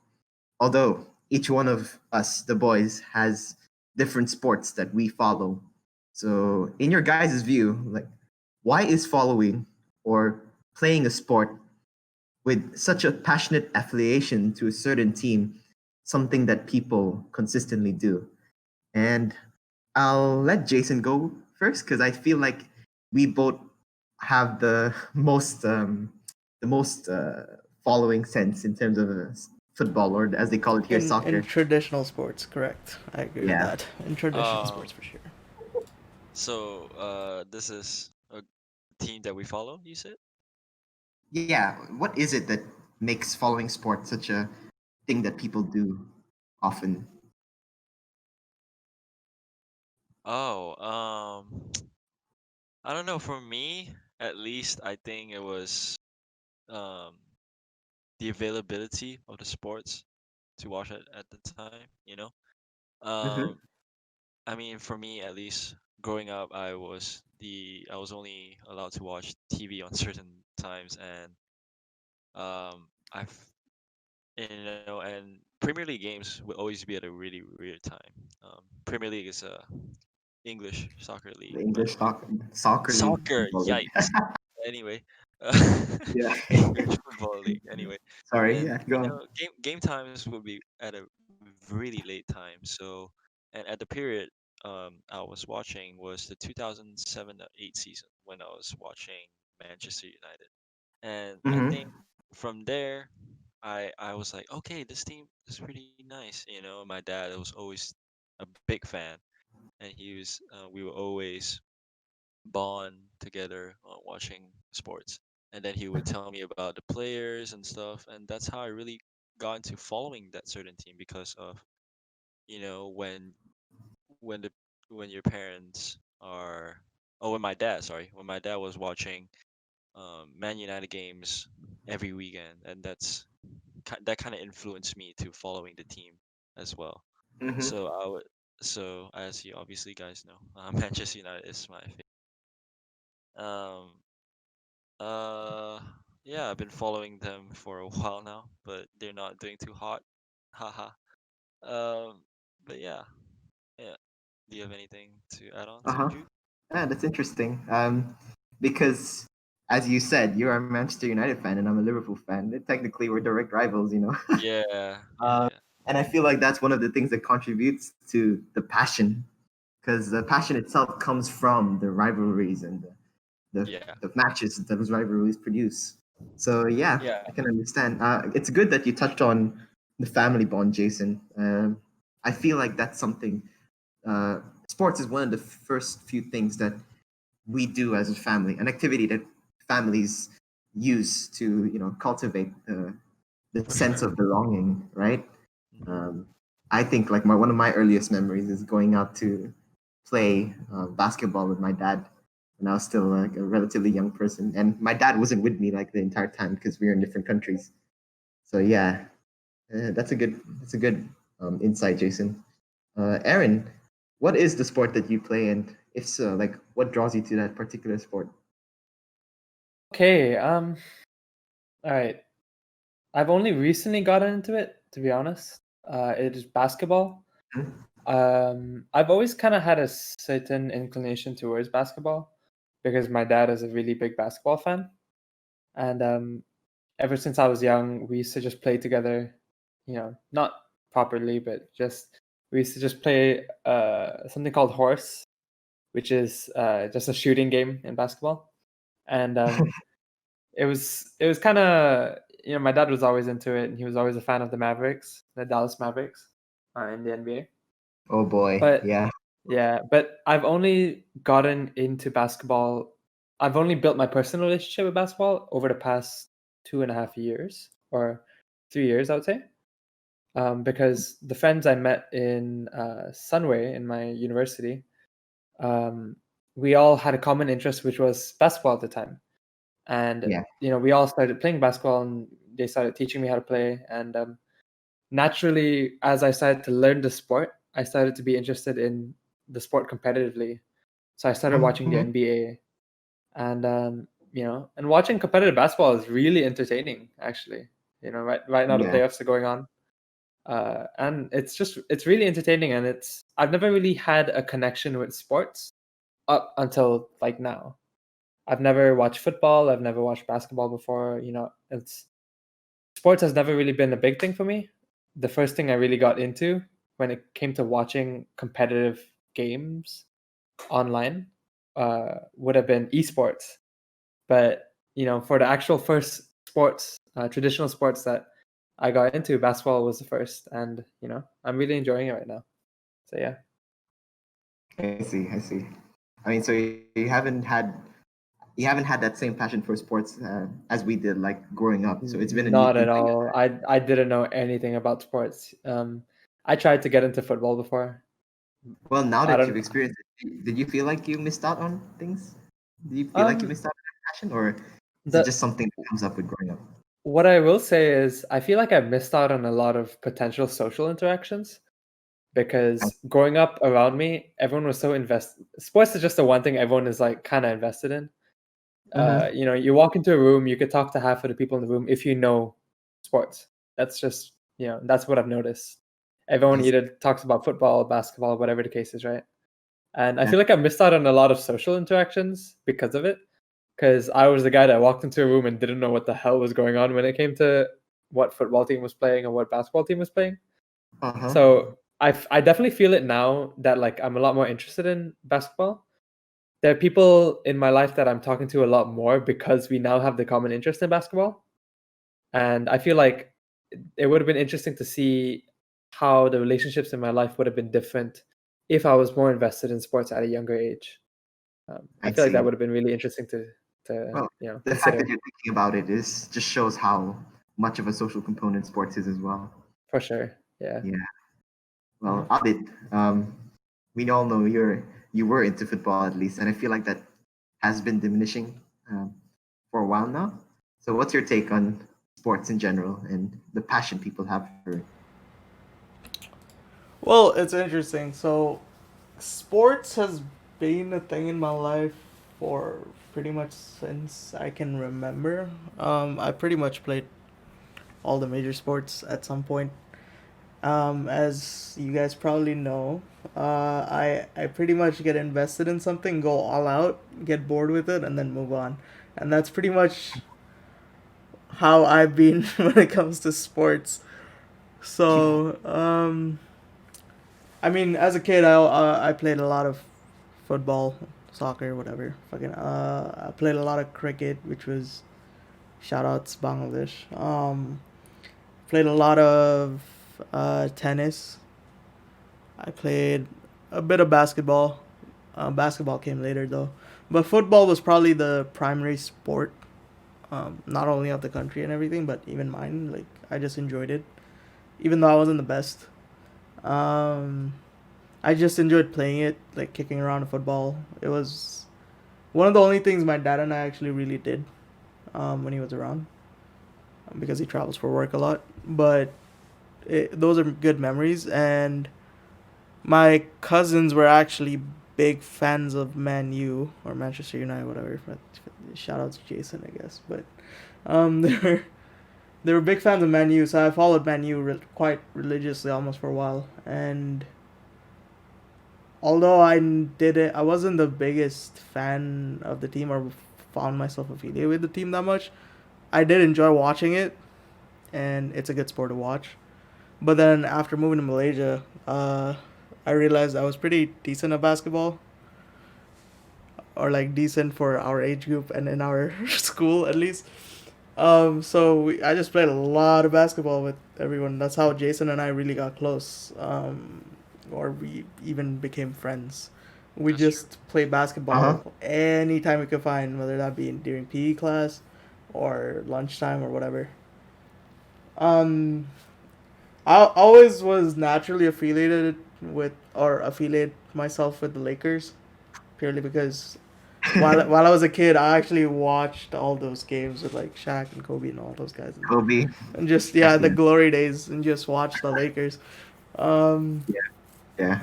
although each one of us, the boys, has different sports that we follow. So, in your guys' view, like, why is following or playing a sport with such a passionate affiliation to a certain team something that people consistently do? And I'll let Jason go first because I feel like we both have the most following sense in terms of football, or as they call it here, In soccer. traditional sports, correct. I agree with Yeah. that. In traditional Um, sports, for sure. so this is a team that we follow, you said? Yeah. What is it that makes following sports such a thing that people do often? Oh, I don't know. For me, at least, I think it was um the availability of the sports to watch it at the time, you know? Um, Mm-hmm. I mean, for me at least, growing up, I was only allowed to watch TV on certain times, and I've and Premier League games would always be at a really weird time. Premier League is a English soccer league, The by English the way. soccer league. Soccer, Football league. yikes. Anyway, Yeah. English football league. Anyway, Sorry. and Yeah. Go on. game times would be at a really late time. So, and at the period I was watching was the 2007-8 season when I was watching Manchester United, and I Mm-hmm. think from there I was like, okay, this team is pretty nice. My dad was always a big fan, and we were always bond together watching sports. And then he would tell me about the players and stuff, and that's how I really got into following that certain team because of when when the when your parents are oh when my dad was watching Man United games every weekend, and that kind of influenced me to following the team as well. Mm-hmm. So as you obviously guys know, Manchester United is my favorite. Um, uh, yeah, I've been following them for a while now, but they're not doing too hot. Haha. Um, but yeah. Do you have anything to add on to Uh-huh. Jude? Yeah, that's interesting. Because as you said, you're a Manchester United fan and I'm a Liverpool fan. Technically, we're direct rivals, Yeah, yeah, Uh, yeah, and I feel like that's one of the things that contributes to the passion, because the passion itself comes from the rivalries and the, yeah, the matches that those rivalries produce. So yeah, yeah. I can understand. It's good that you touched on the family bond, Jason. I feel like that's something. Uh, Sports is one of the first few things that we do as a family, an activity that families use to cultivate the For sense sure. of belonging, right? Hmm. Um, I think like one of my earliest memories is going out to play basketball with my dad when I was still like a relatively young person, and my dad wasn't with me like the entire time because we were in different countries. So yeah, that's a good insight, Jason. Aaron, what is the sport that you play, and if so, like what draws you to that particular sport? Okay. All right. I've only recently gotten into it. to be honest. It is basketball. Mhm. I've always kind of had a certain inclination towards basketball because my dad is a really big basketball fan, and ever since I was young, we used to just play together. You know, not properly, but just we used to just play something called horse, which is just a shooting game in basketball, and it was kind of, my dad was always into it, and he was always a fan of the Mavericks, the Dallas Mavericks, in the NBA. Oh boy, But yeah. yeah, but I've only gotten into basketball. I've only built my personal relationship with basketball over the past 2.5 years or 3 years, I would say. Because the friends I met in Sunway in my university, um, we all had a common interest, which was basketball at the time. And Yeah. we all started playing basketball, and they started teaching me how to play. And naturally, as I started to learn the sport, I started to be interested in the sport competitively. So I started watching the Mhm. NBA, and and watching competitive basketball is really entertaining. Actually, right now the Yeah. playoffs are going on, and it's really entertaining. And I've never really had a connection with sports up until like now. I've never watched football. I've never watched basketball before. It's sports has never really been a big thing for me. The first thing I really got into when it came to watching competitive games online would have been esports. But for the actual first sports, traditional sports that I got into, basketball was the first, and I'm really enjoying it right now. So yeah. I see. I see. I mean, so you haven't had that same passion for sports as we did, like growing up. So it's been a new Not thing at for you. all. I didn't know anything about sports. I tried to get into football before. Well, now I that you've don't. experienced it, did you feel like you missed out on things? Do you feel like you Um, missed out on your passion, or is it the just something that comes up with growing up? What I will say is I feel like I missed out on a lot of potential social interactions I- because growing up around me, everyone was so invested. Sports is just the one thing everyone is like kind of invested in. Mhm. You walk into a room, you could talk to half of the people in the room if you know sports. That's just, that's what I've noticed. I Everyone see. either talks about football, basketball, whatever the case is, right? And I Yeah. feel like I missed out on a lot of social interactions because of it. Because I was the guy that walked into a room and didn't know what the hell was going on when it came to what football team was playing or what basketball team was playing. Uh-huh. So I definitely feel it now that like I'm a lot more interested in basketball. There are people in my life that I'm talking to a lot more because we now have the common interest in basketball. And I feel like it would have been interesting to see how the relationships in my life would have been different if I was more invested in sports at a younger age. I I feel like that see. would have been really interesting to Well, the fact that consider. you're thinking about it is just shows how much of a social component sports is as well. For sure. Yeah. Yeah. Mhm. Well, Abid, we all know you were into football at least, and I feel like that has been diminishing um, for a while now. So, what's your take on sports in general and the passion people have for it? Well, it's interesting. So, sports has been a thing in my life for pretty much since I can remember. I pretty much played all the major sports at some point. As you guys probably know, I pretty much get invested in something, go all out, get bored with it, and then move on. And that's pretty much how I've been when it comes to sports. So, I mean, as a kid, I played a lot of football, soccer, whatever. Fucking, I played a lot of cricket, which was shout outs Bangladesh. Played a lot of tennis. I played a bit of basketball. Basketball came later though, but football was probably the primary sport. Not only of the country and everything, but even mine. Like I just enjoyed it, even though I wasn't the best. Um, I just enjoyed playing it, like kicking around a football. It was one of the only things my dad and I actually really did when he was around, because he travels for work a lot. But those are good memories, and my cousins were actually big fans of Man U or Manchester United, whatever. But shout out to Jason, I guess. But they were they were big fans of Man U, so I followed Man U quite religiously almost for a while. And although I wasn't the biggest fan of the team or found myself affiliated with the team that much. I did enjoy watching it, and it's a good sport to watch. But then after moving to Malaysia, I realized I was pretty decent at basketball, or like decent for our age group and in our school at least. I just played a lot of basketball with everyone. That's how Jason and I really got close, or we even became friends. We That's true. just played Uh-huh. basketball anytime we could find, whether that be during PE class or lunchtime or whatever. Um, I always was naturally affiliated with or affiliate myself with the Lakers purely because while I was a kid, I actually watched all those games with like Shaq and Kobe and all those guys, Kobe. and just Yes, the man. glory days, and just watch the Lakers. Um, Yeah.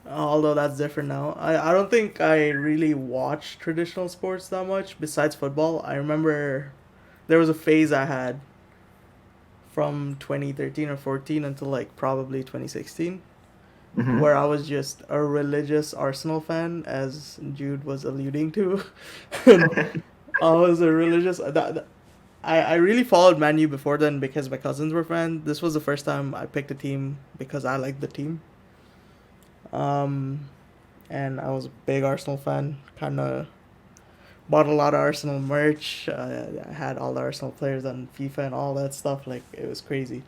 Although that's different now. I don't think I really watched traditional sports that much besides football. I remember there was a phase I had from 2013 or 14 until like probably 2016 Mm-hmm. where I was just a religious Arsenal fan, as Jude was alluding to. And I was a religious. I really followed Man U before then because my cousins were fans. This was the first time I picked a team because I liked the team. Um, and I was a big Arsenal fan. Kind of bought a lot of Arsenal merch. I had all the Arsenal players on FIFA and all that stuff. Like it was crazy.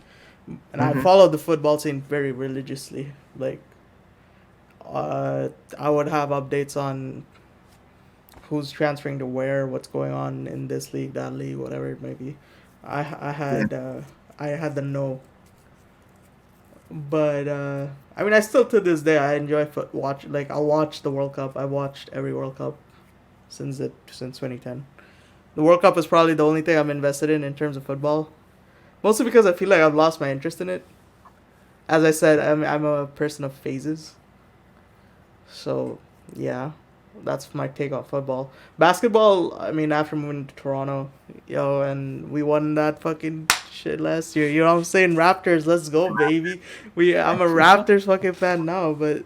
And I Mm-hmm. followed the football scene very religiously. Like I would have updates on who's transferring to where, what's going on in this league, that league, whatever it may be. I Yeah. had I had the know, but I mean, I still to this day I enjoy watch. Like I'll watch the World Cup. I watched every World Cup since 2010. The World Cup is probably the only thing I'm invested in terms of football. Mostly because I feel like I've lost my interest in it. As I said, I'm a person of phases. So yeah, that's my take on football. Basketball, I mean, after moving to Toronto, and we won that fucking shit last year. You know what I'm saying? Raptors, let's go, baby. I'm a Raptors fucking fan now, but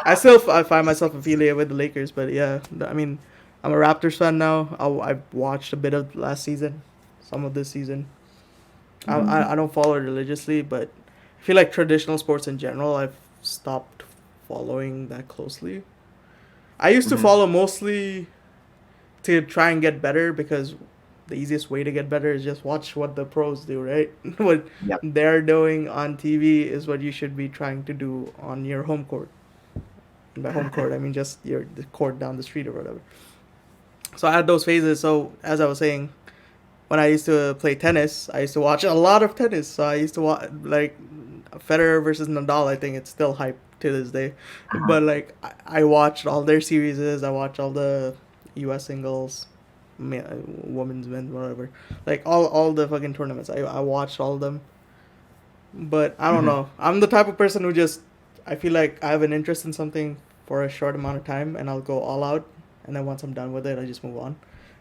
I find myself affiliated with the Lakers. But yeah, I mean, I'm a Raptors fan now. I watched a bit of last season, some of this season. I don't follow it religiously, but I feel like traditional sports in general, I've stopped following that closely. I used to Mm-hmm. follow mostly to try and get better because the easiest way to get better is just watch what the pros do, right? What Yep. they're doing on TV is what you should be trying to do on your home court. And by home court, I mean just the court down the street or whatever. So I had those phases. So as I was saying, when I used to play tennis, I used to watch a lot of tennis. So I used to watch like Federer versus Nadal. I think it's still hype to this day. But like I watched all their series. I watched all the U.S. singles, women's, men, whatever. Like all the fucking tournaments. I watched all of them. But I don't Mm-hmm. know. I'm the type of person who just I feel like I have an interest in something for a short amount of time, and I'll go all out. And then once I'm done with it, I just move on,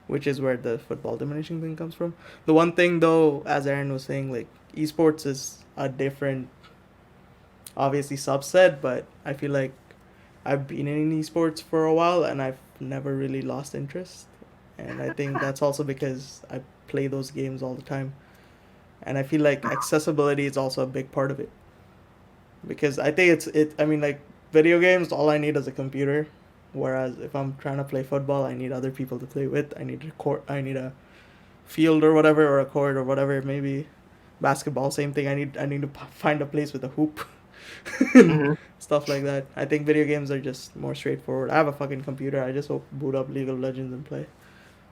which is where the football diminishing thing comes from. The one thing though, as Aaron was saying, like esports is a different, obviously subset, but I feel like I've been in esports for a while and I've never really lost interest. And I think that's also because I play those games all the time. And I feel like accessibility is also a big part of it. Because I think I mean like video games all I need is a computer. Whereas if I'm trying to play football, I need other people to play with. I need a field or whatever, or a court or whatever it may be. Basketball, same thing. I need to find a place with a hoop and Mm-hmm. stuff like that. I think video games are just more straightforward. I have a fucking computer. I just boot up League of Legends and play.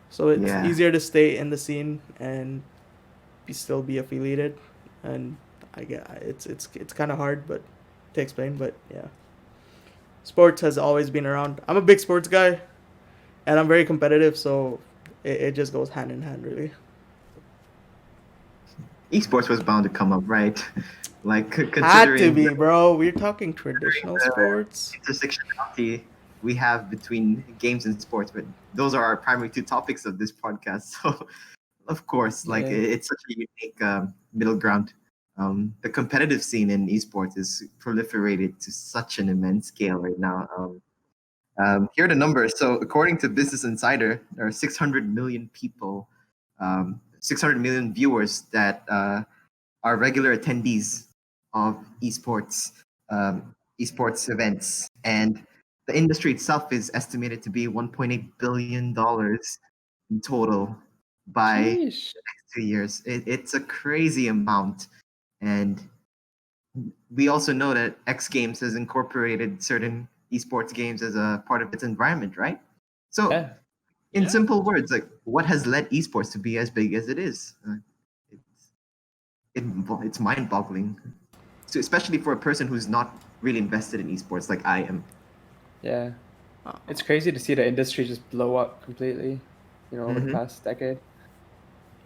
So it's Yeah. easier to stay in the scene and still be affiliated. And I get it's kind of hard, but to explain. But yeah, sports has always been around. I'm a big sports guy, and I'm very competitive. So it just goes hand in hand, really. Esports was bound to come up, right? Like Had to considering be, bro. We're talking traditional the sports. intersectionality we have between games and sports, but those are our primary two topics of this podcast. So Of course, like Yeah. it's such a unique middle ground. The competitive scene in esports is proliferated to such an immense scale right now. Here are the numbers. So, according to Business Insider, there are 600 million people, 600 million viewers that are regular attendees of esports, esports events, and the industry itself is estimated to be $1.8 billion in total by Sheesh. 2 years. It's a crazy amount, and we also know that X Games has incorporated certain esports games as a part of its environment, right? So, Yeah. in Yeah. simple words, like what has led esports to be as big as it is? It's it, it's mind-boggling, so especially for a person who's not really invested in esports like I am. Yeah. It's crazy to see the industry just blow up completely, over the Mm-hmm. past decade.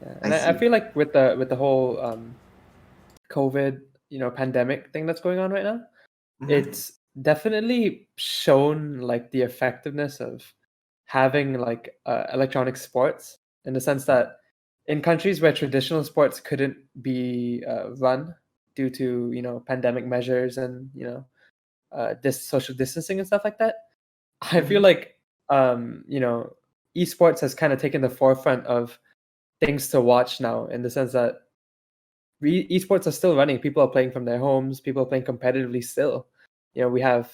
Yeah. I And I see. feel like with the whole COVID, pandemic thing that's going on right now, Mm-hmm. it's definitely shown like the effectiveness of having like electronic sports, in the sense that in countries where traditional sports couldn't be run due to pandemic measures and this social distancing and stuff like that, I feel Mm-hmm. like esports has kind of taken the forefront of things to watch now, in the sense that esports are still running. People are playing from their homes. People are playing competitively still. We have,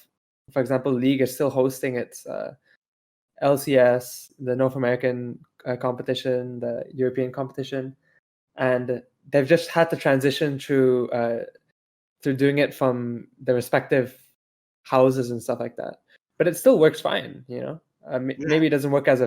for example, League is still hosting its LCS, the North American competition, the European competition, and they've just had to transition through doing it from the respective houses and stuff like that. But it still works fine. Yeah. Maybe it doesn't work as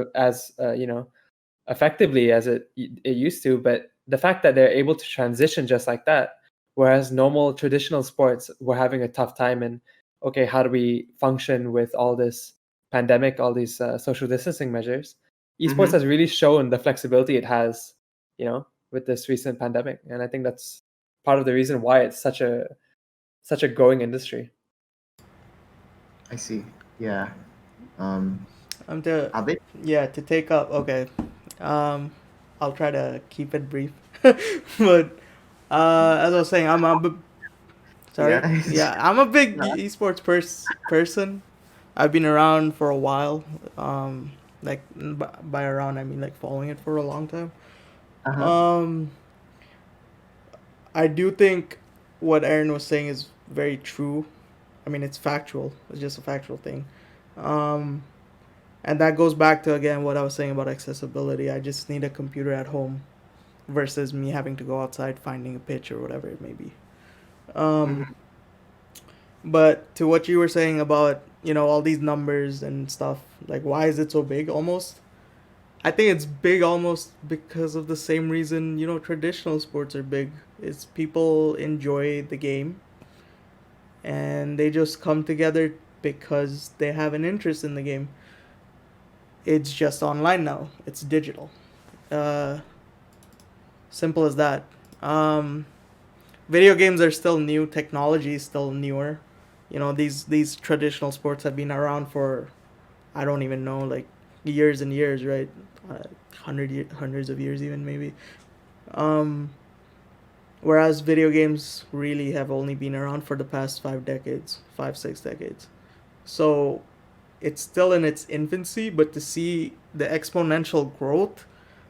effectively as it used to, but the fact that they're able to transition just like that, whereas normal traditional sports were having a tough time, and okay, how do we function with all this pandemic, all these social distancing measures? Esports Mm-hmm. has really shown the flexibility it has, with this recent pandemic, and I think that's part of the reason why it's such a growing industry. I see. Yeah. Um. To Abid? yeah, to take up. Okay, um, I'll try to keep it brief. But as I was saying, sorry. Yeah. Yeah, I'm a big esports person. I've been around for a while. Like by around I mean like following it for a long time. Uh-huh. Um, I do think what Aaron was saying is very true. I mean, it's factual. It's just a factual thing. Um, and that goes back to again what I was saying about accessibility. I just need a computer at home versus me having to go outside finding a pitch or whatever it may be. Um, Mm-hmm. but to what you were saying about all these numbers and stuff, like why is it so big? Almost, I think it's big almost because of the same reason traditional sports are big. It's people enjoy the game and they just come together because they have an interest in the game. It's just online now. It's digital. Uh, Simple as that. Um, Video games are still new. Technology is still newer. These traditional sports have been around for I don't even know, like years and years, right? Hundreds of years even maybe. Um, Whereas video games really have only been around for the past 5 decades, 5 6 decades. So it's still in its infancy, but to see the exponential growth,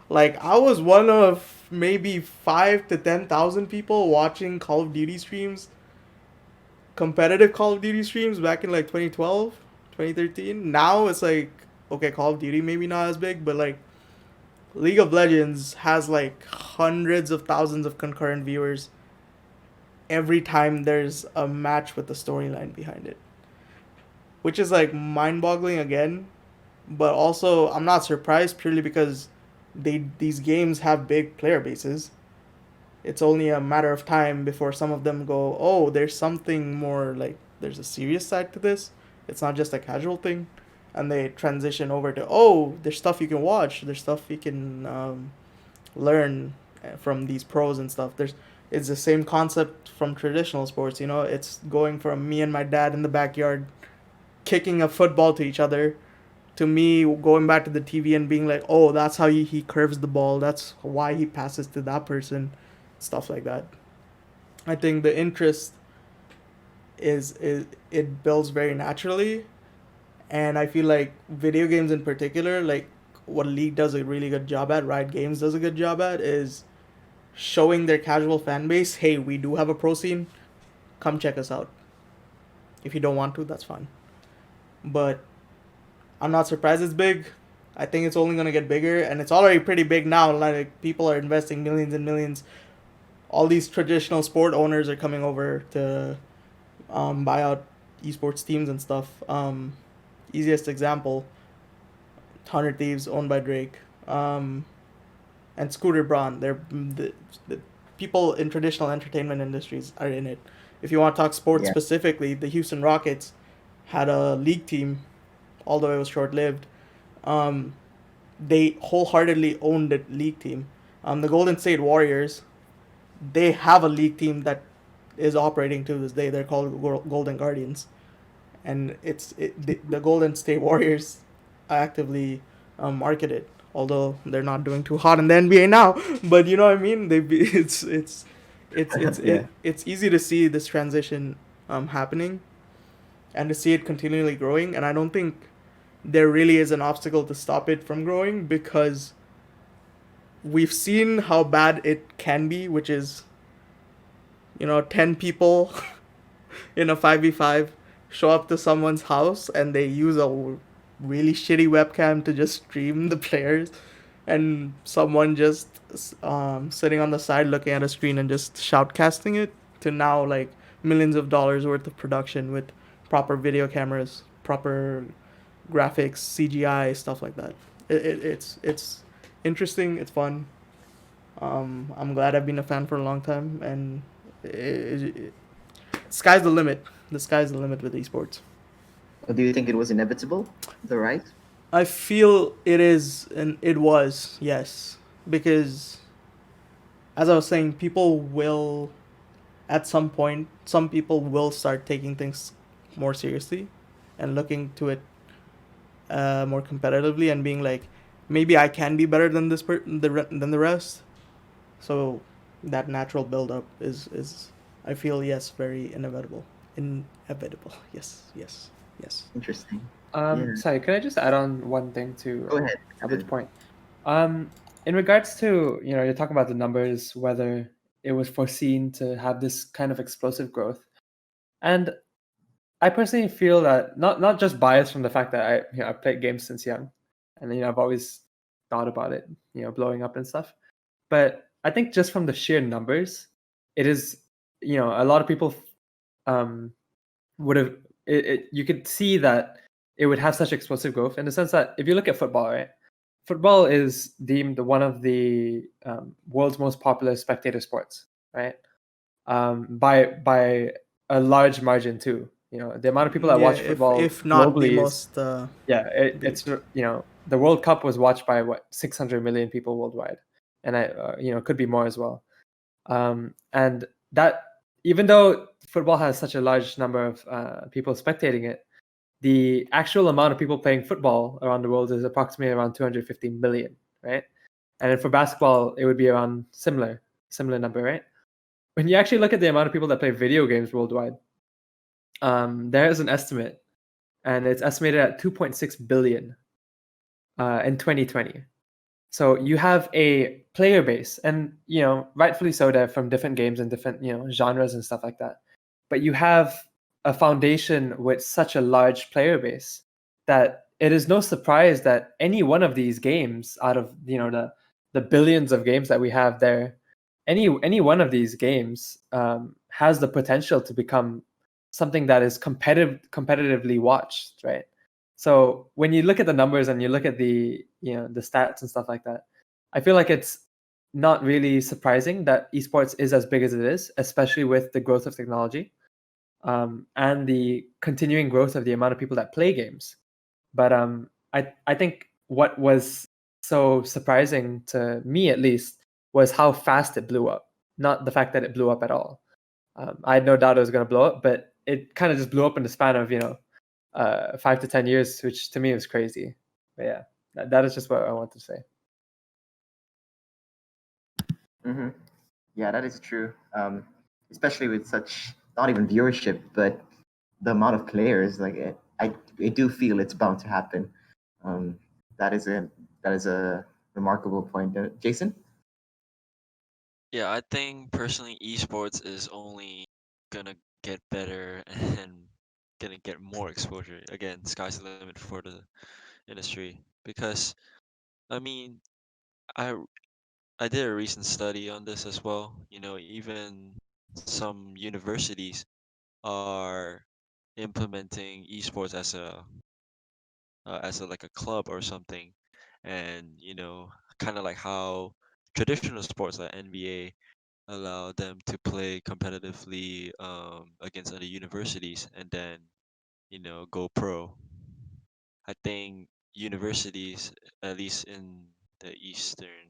like I was one of maybe 5 to 10,000 people watching Call of Duty streams, competitive Call of Duty streams back in like 2012, 2013. Now it's like okay, Call of Duty maybe not as big, but like League of Legends has like hundreds of thousands of concurrent viewers every time there's a match with a storyline behind it, which is like mind-boggling again. But also, I'm not surprised purely because these games have big player bases. It's only a matter of time before some of them go, oh, there's something more, like there's a serious side to this. It's not just a casual thing, and they transition over to, oh, there's stuff you can watch. There's stuff you can learn from these pros and stuff. It's the same concept from traditional sports. It's going from me and my dad in the backyard kicking a football to each other to me, going back to the TV and being like, oh, that's how he curves the ball. That's why he passes to that person, stuff like that. I think the interest is it builds very naturally, and I feel like video games in particular, like what League does a really good job at, Riot Games does a good job at, is showing their casual fan base, hey, we do have a pro scene, come check us out. If you don't want to, that's fine. But I'm not surprised it's big. I think it's only gonna get bigger, and it's already pretty big now. Like people are investing millions and millions. All these traditional sport owners are coming over to buy out esports teams and stuff. Easiest example, 100 Thieves owned by Drake, and Scooter Braun. They're the people in traditional entertainment industries are in it. If you want to talk sports Yeah. specifically, the Houston Rockets had a league team, although it was short lived. They wholeheartedly owned the league team. The Golden State Warriors, they have a league team that is operating to this day. They're called Golden Guardians, and the Golden State Warriors actively market it. Although they're not doing too hot in the NBA now, but you know what I mean. Yeah. It's easy to see this transition happening, and to see it continually growing. And I don't think there really is an obstacle to stop it from growing, because we've seen how bad it can be, which is, 10 people in a 5v5 show up to someone's house and they use a really shitty webcam to just stream the players, and someone just sitting on the side looking at a screen and just shoutcasting it, to now like millions of dollars worth of production with proper video cameras, proper graphics, CGI, stuff like that. It's interesting. It's fun. I'm glad I've been a fan for a long time, and sky's the limit. The sky's the limit with esports. Or do you think it was inevitable? The right? I feel it is, and it was, yes, because as I was saying, people will, at some point, some people will start taking things more seriously, and looking to it more competitively, and being like, maybe I can be better than than the rest. So that natural build up is I feel, yes, very inevitable. Inevitable. Yes. Yes. Yes. Interesting. Yeah. Sorry, could I just add on one thing to Go ahead. Abid's point? In regards to, you're talking about the numbers, whether it was foreseen to have this kind of explosive growth. And I personally feel that, not just biased from the fact that I played games since young, and I've always thought about it, blowing up and stuff. But I think just from the sheer numbers, it is, a lot of people would have, you could see that it would have such explosive growth, in the sense that if you look at football, right? Football is deemed one of the world's most popular spectator sports, right? By a large margin too. The amount of people that watch football if not globally the most. it's the World Cup was watched by 600 million people worldwide, and could be more as well. And that, even though football has such a large number of people spectating it, the actual amount of people playing football around the world is approximately around 250 million, right? And then for basketball, it would be around similar number, right? When you actually look at the amount of people that play video games worldwide, there is an estimate, and it's estimated at 2.6 billion in 2020. So you have a player base, and rightfully so, they're from different games and different genres and stuff like that. But you have a foundation with such a large player base that it is no surprise that any one of these games, out of the billions of games that we have there, any one of these games has the potential to become something that is competitively watched, right? So when you look at the numbers and you look at the the stats and stuff like that, I feel like it's not really surprising that esports is as big as it is, especially with the growth of technology and the continuing growth of the amount of people that play games. But I think what was so surprising to me, at least, was how fast it blew up. Not the fact that it blew up at all. I had no doubt it was going to blow up, but it kind of just blew up in the span of 5 to 10 years, which to me was crazy. But yeah, that is just what I want to say. Mm-hmm. Yeah, that is true. Especially with such not even viewership, but the amount of players. Like I do feel it's bound to happen. Um, that is a remarkable point. Jason. Yeah, I think personally esports is only gonna get better and gonna get more exposure. Again, sky's the limit for the industry because I mean, I I did a recent study on this as well. You know, even some universities are implementing esports as a like a club or something, and you know, kind of like how traditional sports like NBA allow them to play competitively against other universities and then go pro. I think universities, at least in the eastern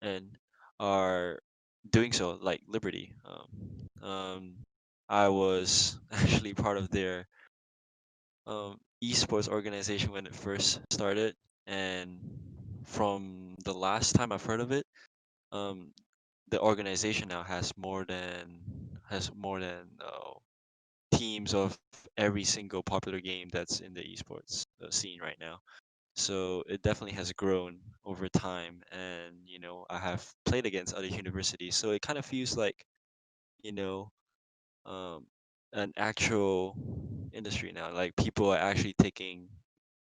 end, are doing so, like Liberty. I was actually part of their esports organization when it first started, and from the last time I've heard of it, um, the organization now has more than teams of every single popular game that's in the esports scene right now. So it definitely has grown over time, and I have played against other universities, so it kind of feels like you know um, an actual industry now. Like people are actually taking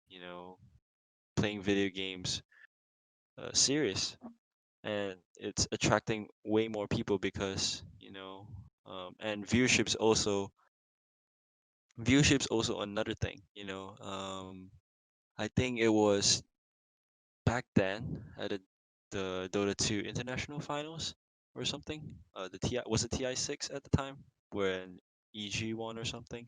you know playing video games serious, and it's attracting way more people because and viewership's also another thing. I think it was back then at the Dota 2 international finals or something. The TI was it TI 6 at the time when EG won or something.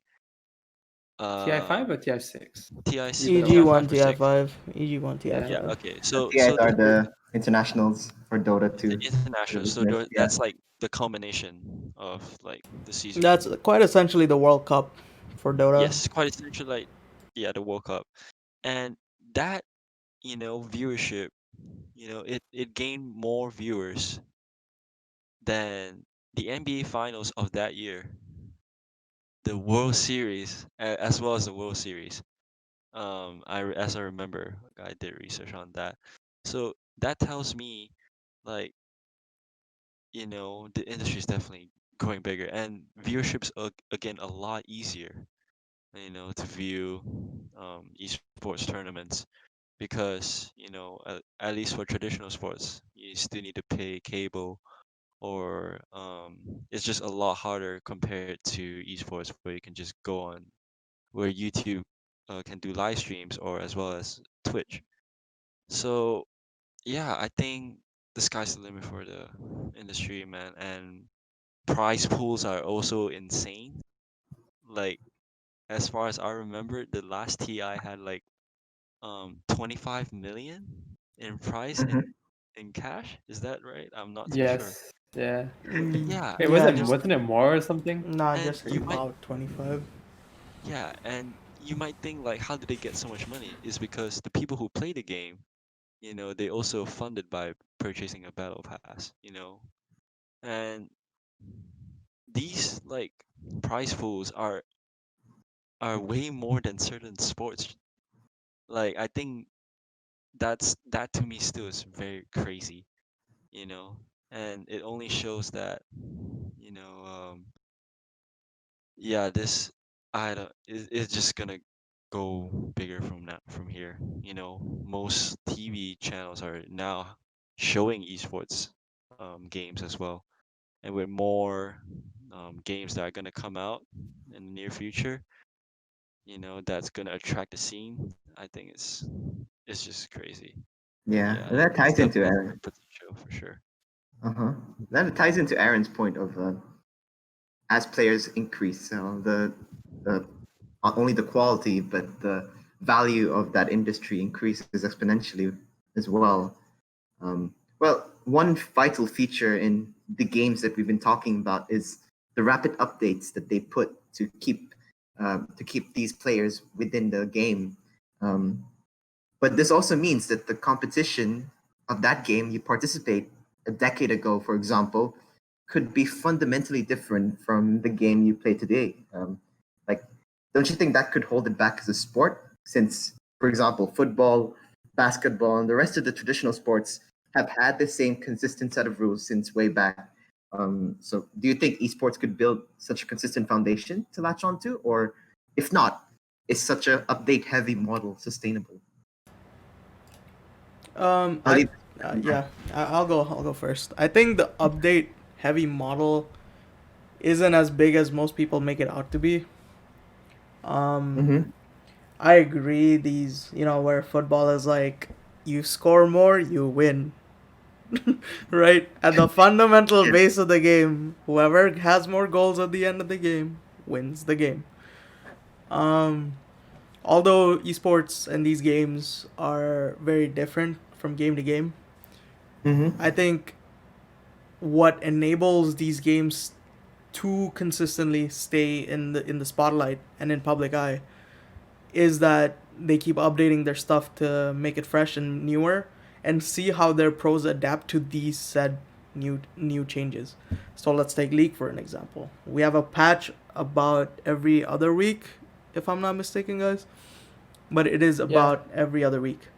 TI5 Um, or TI6? TI Either EG or. one TI 5 or TI 6. five. EG one TI Yeah. Yeah. five. Okay. The So TIs so are the the internationals for Dota the 2. For international. the So listeners. Yeah. that's like the culmination of like the season. That's quite essentially the World Cup for Dota. Yes, quite essential. Like yeah, the World Cup, and that viewership. It gained more viewers than the NBA Finals of that year, the World Series, as well as the World Series. As I remember, I did research on that. So that tells me, like, the industry is definitely growing bigger, and viewership's again a lot easier, to view esports tournaments because at least for traditional sports, you still need to pay cable or it's just a lot harder compared to esports where you can just go on where YouTube can do live streams or as well as Twitch. So yeah, I think the sky's the limit for the industry, man. And prize pools are also insane. Like as far as I remember, the last TI had like 25 million in prize Mm-hmm. in cash. Is that right? I'm not too sure. Yes. Yeah. Yeah, Wait, Yeah, and just wasn't it more or something? not and just you might about 25. think like how did they get so much money? Is because the people who play the game, they also funded by purchasing a battle pass, and these like prize pools are way more than certain sports. Like I think that to me still is very crazy, you know, and it only shows that, you know, yeah, this I don't it's just gonna go bigger from here. Most TV channels are now showing esports games as well, and with more games that are gonna come out in the near future, that's gonna attract the scene. I think it's just crazy. Yeah, Yeah, and that it's ties into definitely a Aaron. great potential for sure. Uh-huh. That ties into Aaron's point of as players increase, the not only the quality but the value of that industry increases exponentially as well. Well, one vital feature in the games that we've been talking about is the rapid updates that they put to keep these players within the game. Um, But this also means that the competition of that game you participate a decade ago, for example, could be fundamentally different from the game you play today. Like, don't you think that could hold it back as a sport? Since, for example, football, basketball, and the rest of the traditional sports have had the same consistent set of rules since way back. So, do you think esports could build such a consistent foundation to latch onto, or if not, is such a update-heavy model sustainable? I'll I leave. yeah, I'll go. I'll go first. I think the update heavy model isn't as big as most people make it out to be. Um, Mm-hmm. I agree. These, where football is like, you score more, you win. Right? At the fundamental Yeah. base of the game, whoever has more goals at the end of the game wins the game. Um, Although esports and these games are very different from game to game, Mm-hmm. I think what enables these games to consistently stay in the spotlight and in public eye is that they keep updating their stuff to make it fresh and newer, and see how their pros adapt to these said new changes. So let's take League for an example. We have a patch about every other week, if I'm not mistaken, guys. But it is Yeah. about every other week.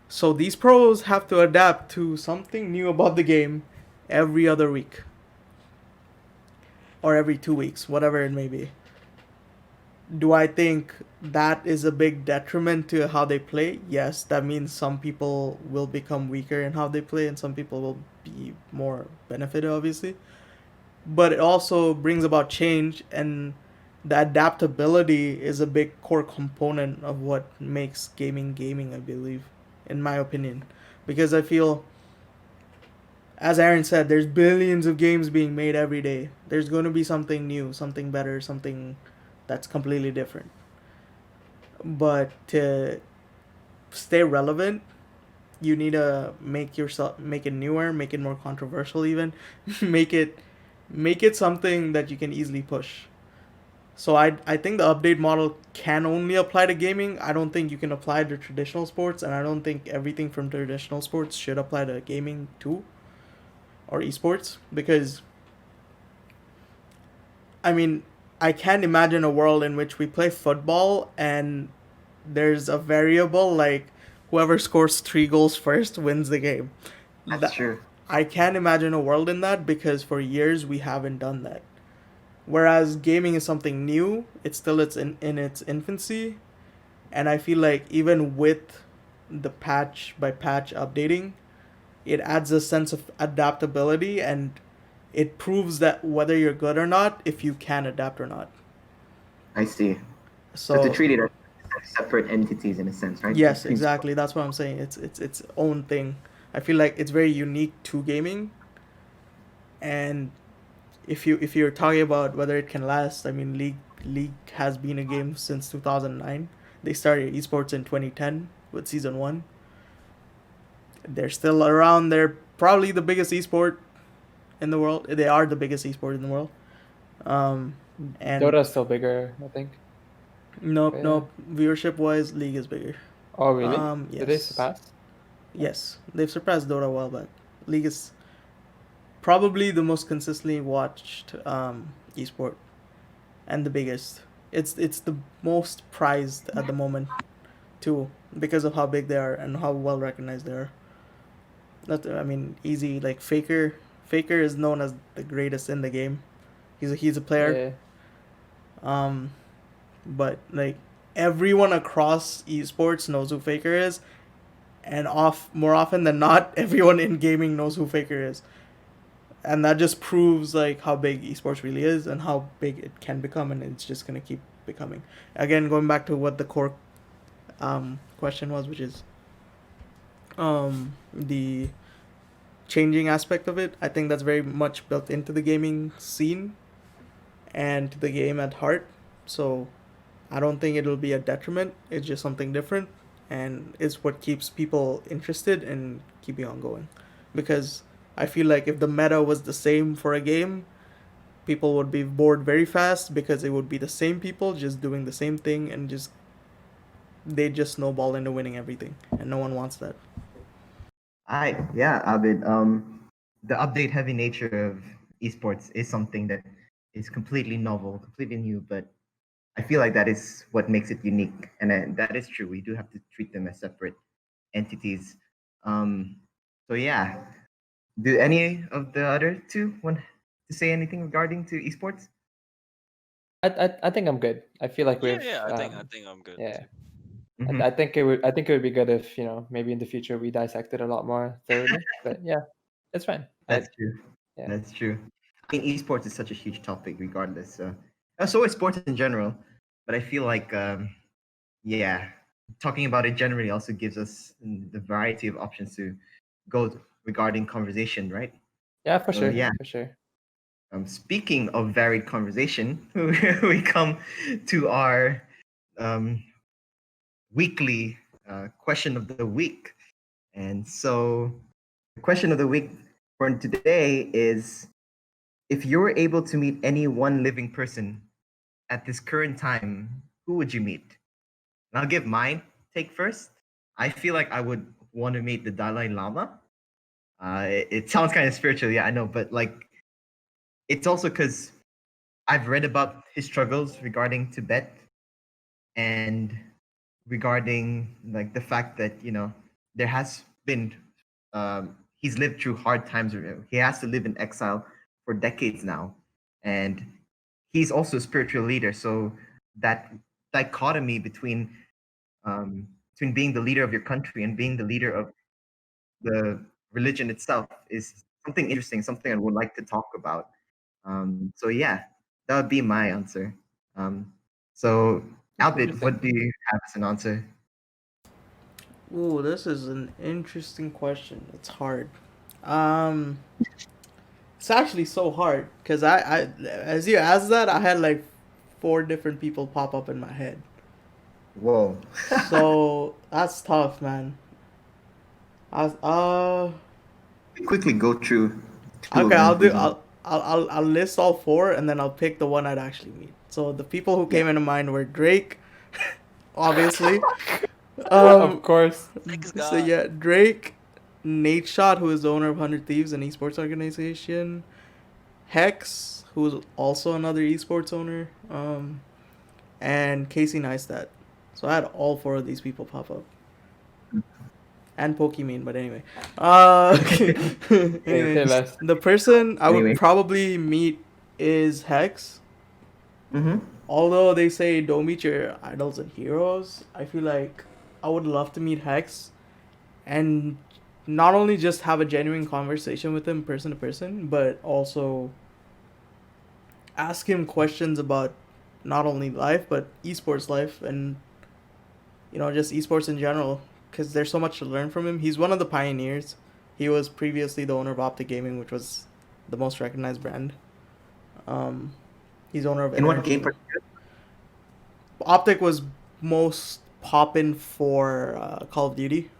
So these pros have to adapt to something new about the game every other week or every 2 weeks, whatever it may be. Do I think that is a big detriment to how they play? Yes, that means some people will become weaker in how they play and some people will be more benefited, obviously. But it also brings about change, and the adaptability is a big core component of what makes gaming, I believe, in my opinion. Because I feel, as Aaron said, there's billions of games being made every day. There's going to be something new, something better, something that's completely different. But to stay relevant, you need to make it newer, make it more controversial, even make it something that you can easily push. So I think the update model can only apply to gaming. I don't think you can apply to traditional sports, and I don't think everything from traditional sports should apply to gaming too, or esports, because I mean, I can't imagine a world in which we play football and there's a variable like whoever scores 3 goals first wins the game. That's That, true. I can't imagine a world in that because for years we haven't done that. Whereas gaming is something new, it's still in its infancy, and I feel like even with the patch by patch updating, it adds a sense of adaptability, and it proves that whether you're good or not, if you can adapt or not. I see. So to So treat it as separate entities in a sense, right? yes, Team sport. exactly. That's what I'm saying. It's its own thing. I feel like it's very unique to gaming, and if you're talking about whether it can last, I mean, League has been a game since 2009. They started esports in 2010 with season 1. They're still around. They're probably the biggest esport in the world. They are the biggest esport in the world. Um, and Dota's still bigger, I think. nope, Yeah. nope. Viewership wise, League is bigger. Oh, really? Did they Yes. surpass? Yes, they've surpassed Dota a while back. League is probably the most consistently watched esport and the biggest. It's the most prized at the moment too because of how big they are and how well recognized they are. Not I mean easy like Faker. Faker is known as the greatest in the game. He's a player. Yeah. Um, but like everyone across esports knows who Faker is, and off more often than not, everyone in gaming knows who Faker is, and that just proves like how big esports really is and how big it can become, and it's just gonna keep becoming. Again, going back to what the core question was, which is the changing aspect of it. I think that's very much built into the gaming scene and to the game at heart. So I don't think it'll be a detriment. It's just something different, and it's what keeps people interested and keeping on going. Because I feel like if the meta was the same for a game, people would be bored very fast because it would be the same people just doing the same thing and just they just snowball into winning everything, and no one wants that. Yeah, Abid. The update heavy nature of esports is something that is completely novel, completely new, but I feel like that is what makes it unique, and that is true. We do have to treat them as separate entities. Um, so yeah, do any of the other two want to say anything regarding to esports? I think I'm good. I feel like Yeah, we've yeah. I think I'm good yeah. too. Mhm. I think it would be good if, you know, maybe in the future we dissected a lot more thoroughly. But yeah, it's fine. That's true. Yeah. That's true. I mean, esports is such a huge topic, regardless. So is sports in general, but I feel like, yeah, talking about it generally also gives us the variety of options to go regarding conversation, right? Yeah, for So sure. yeah. For sure. Speaking of varied conversation, we come to our um, weekly question of the week. And so, the question of the week for today is, if you were able to meet any one living person at this current time, who would you meet? And I'll give mine take first. I feel like I would want to meet the Dalai Lama. It sounds kind of spiritual, yeah, I know, but like, it's also because I've read about his struggles regarding Tibet and regarding like the fact that, there has been, he's lived through hard times. He has to live in exile for decades now, and he's also a spiritual leader. So that dichotomy between being the leader of your country and being the leader of the religion itself is something interesting, something I would like to talk about. So yeah, that would be my answer. So Albert, Interesting. what do you have as an answer? Ooh, this is an interesting question. It's hard. Um, it's actually so hard because as you asked that, I had like four different people pop up in my head. Whoa. So that's tough, man. I was, Quickly go through two okay, of them I'll for do. me. I'll list all four, and then I'll pick the one I'd actually meet. So the people who Yeah. came into mind were Drake, obviously. Of course. Thanks So God. yeah, Drake, Nate Shot, who is the owner of 100 Thieves, an esports organization, Hex, who's also another esports owner, and Casey Neistat. So I had all four of these people pop up. And Pokimane, but anyway. Say Anyway, less. the person I would Anyway. probably meet is Hex. Mm-hmm. Although they say don't meet your idols and heroes, I feel like I would love to meet Hex and not only just have a genuine conversation with him person to person, but also ask him questions about not only life but esports life and just esports in general because there's so much to learn from him. He's one of the pioneers. He was previously the owner of Optic Gaming, which was the most recognized brand. Um, he's owner of In what game? Energy. Optic was most poppin' for Call of Duty,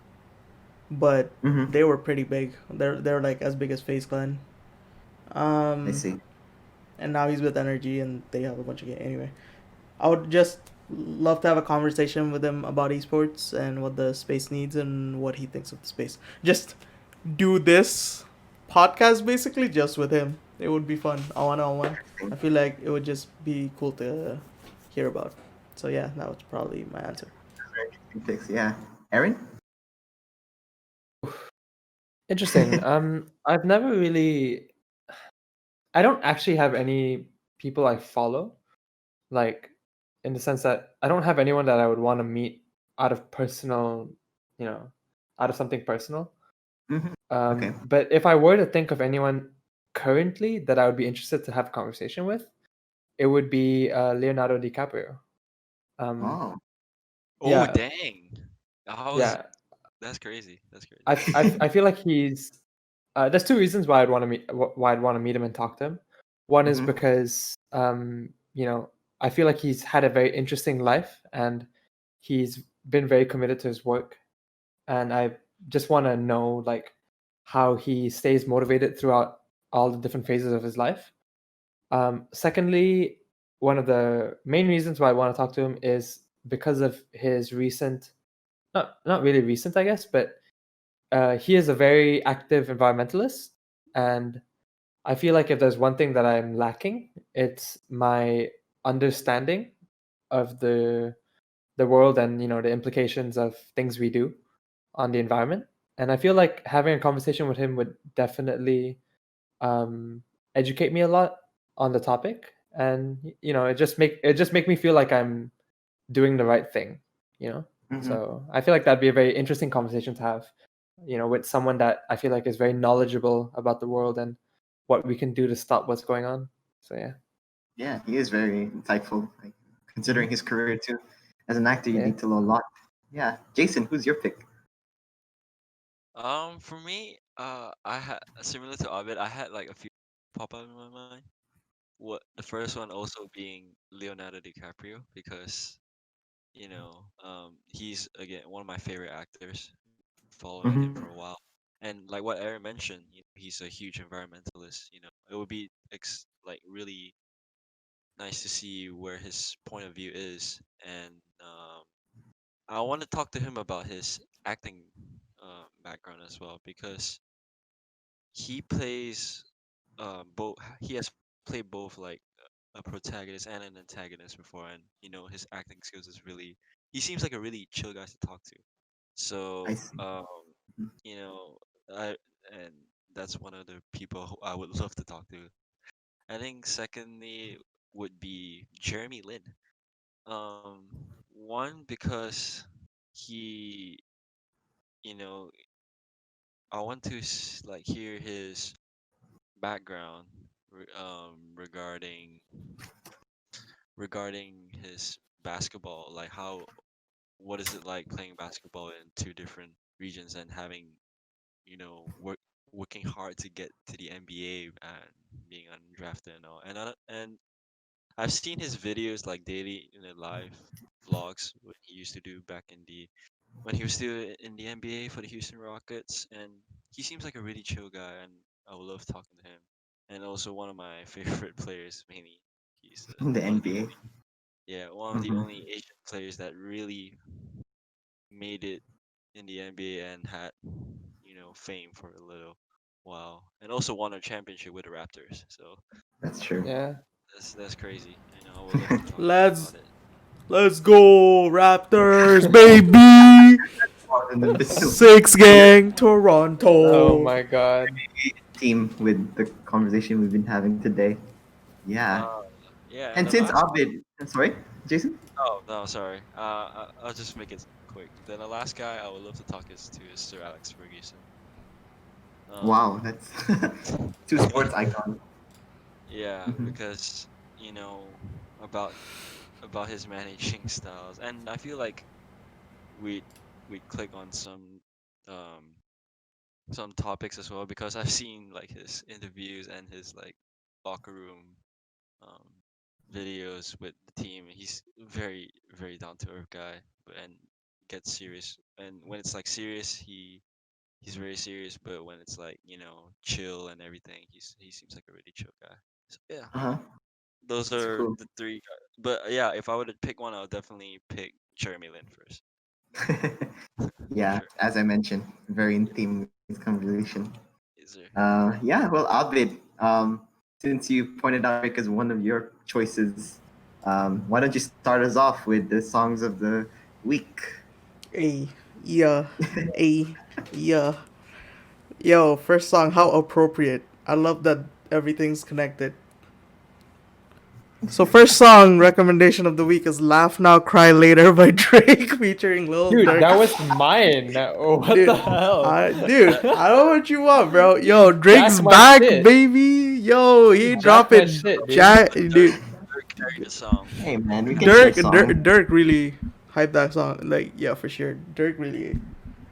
but Mm-hmm. they were pretty big. They're like as big as FaZe Clan. I Um, see. and now he's with Energy, and they have a bunch of games. Anyway, I would just love to have a conversation with him about esports and what the space needs and what he thinks of the space. Just do this podcast basically just with him. It would be fun, a one-on-one. I feel like it would just be cool to hear about. So yeah, that was probably my answer. Picks, yeah. Aaron? Interesting. I've never really. I don't actually have any people I follow, like, in the sense that I don't have anyone that I would want to meet out of personal, you know, out of something personal. Mm-hmm. Okay. But if I were to think of anyone currently that I would be interested to have a conversation with, it would be Leonardo DiCaprio. Um, Oh. Oh yeah, dang. How was yeah. That's crazy. That's crazy. I feel like he's. There's two reasons why I'd want to meet him and talk to him. One is Mm-hmm. because I feel like he's had a very interesting life and he's been very committed to his work, and I just want to know like how he stays motivated throughout all the different phases of his life. Secondly, one of the main reasons why I want to talk to him is because of his recent, not really recent, I guess, but he is a very active environmentalist, and I feel like if there's one thing that I'm lacking, it's my understanding of the world and the implications of things we do on the environment. And I feel like having a conversation with him would definitely educate me a lot on the topic, and it just make me feel like I'm doing the right thing, you know. Mhm. So I feel like that'd be a very interesting conversation to have, with someone that I feel like is very knowledgeable about the world and what we can do to stop what's going on. So yeah. Yeah, he is very insightful. Like, considering his career too, as an actor, you Yeah. need to know a lot. Yeah, Jason, who's your pick? For me, I had similar to Ovid, I had like a few pop up in my mind. What the first one also being Leonardo DiCaprio because he's again one of my favorite actors. Following him for Mm-hmm. a while, and like what Aaron mentioned, he's a huge environmentalist. It would be like really nice to see where his point of view is, and I want to talk to him about his acting background as well because he plays both. He has played both like a protagonist and an antagonist before, and his acting skills is really. He seems like a really chill guy to talk to. I So, see. you know, I and that's one of the people who I would love to talk to. I think secondly would be Jeremy Lin. Um, one because he, you know, I want to like hear his background regarding his basketball, like what is it like playing basketball in two different regions and having working hard to get to the NBA and being undrafted and all. And I've seen his videos like daily in the live vlogs what he used to do back in the when he was still in the NBA for the Houston Rockets, and he seems like a really chill guy, and I would love talking to him. And also one of my favorite players, mainly he's In the one of the NBA. only one of the Mm-hmm. only Asian players that really made it in the NBA and had fame for a little while, and also won a championship with the Raptors. So That's true. Yeah. that's crazy. I would love to talk to him Let's about it. let's go Raptors, baby. In the middle. Six We're gang Oh Toronto. my god. team with the conversation we've been having today. Yeah. Uh, yeah, and And the since last. Abid, sorry, Jason? Oh no, sorry. I'll just make it quick. Then the last guy I would love to talk is Sir Alex Ferguson. Wow, Um, that's two sports icons. yeah, Mhm. because you know about about his managing styles, and I feel like we we click on um some topics as well because I've seen like his interviews and his like locker room um videos with the team. He's very down to earth guy, and gets serious. And when it's like serious, he's very serious. But when it's like chill and everything, he seems like a really chill guy. So yeah, Uh-huh. those That's are cool. the three. But yeah, if I were to pick one, I would definitely pick Jeremy Lin first for Yeah, sure. as I mentioned, very in theme with this conversation. Is there? Yeah, well, Abid, since you pointed out Drake as one of your choices, why don't you start us off with the songs of the week? Hey, yeah, hey, yeah. Yo, first song, how appropriate. I love that everything's connected. So first song recommendation of the week is "Laugh Now, Cry Later" by Drake featuring Lil Dude, Durk. that was mine. Oh, what the Dude, hell? That I know what you want, bro. Yo, Drake's Jack my back, shit. baby. Yo, he Dude, Jack my dropping shit, dude. Jack, Dirk dude. Dirk carried the song. Hey, man, we can share Dirk, songs. Dirk really hyped that song. Like, yeah, for sure. Dirk really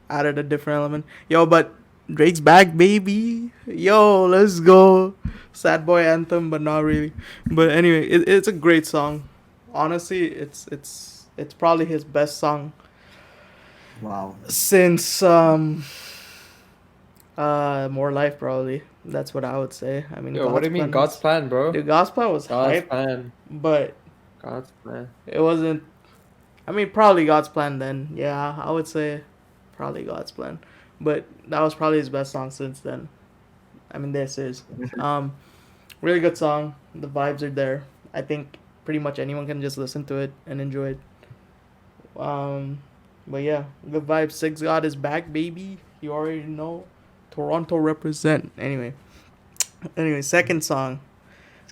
added a different element. Yo, but Drake's back, baby. Yo, let's go. Sad boy anthem, but not really. But anyway, it's a great song. Honestly, it's probably his best song Wow. since More Life probably. That's what I would say. I mean, Yo, what do God's you mean plan God's was plan, bro? God's plan was God's hype, plan. but God's plan. it wasn't I mean, probably God's plan then. Yeah, I would say probably God's plan. But that was probably his best song since then. I mean, this is. Um, Really good song. The vibes are there. I think pretty much anyone can just listen to it and enjoy it. Um, but yeah, good vibes. Six God is back, baby. You already know. Toronto represent. Anyway, second song.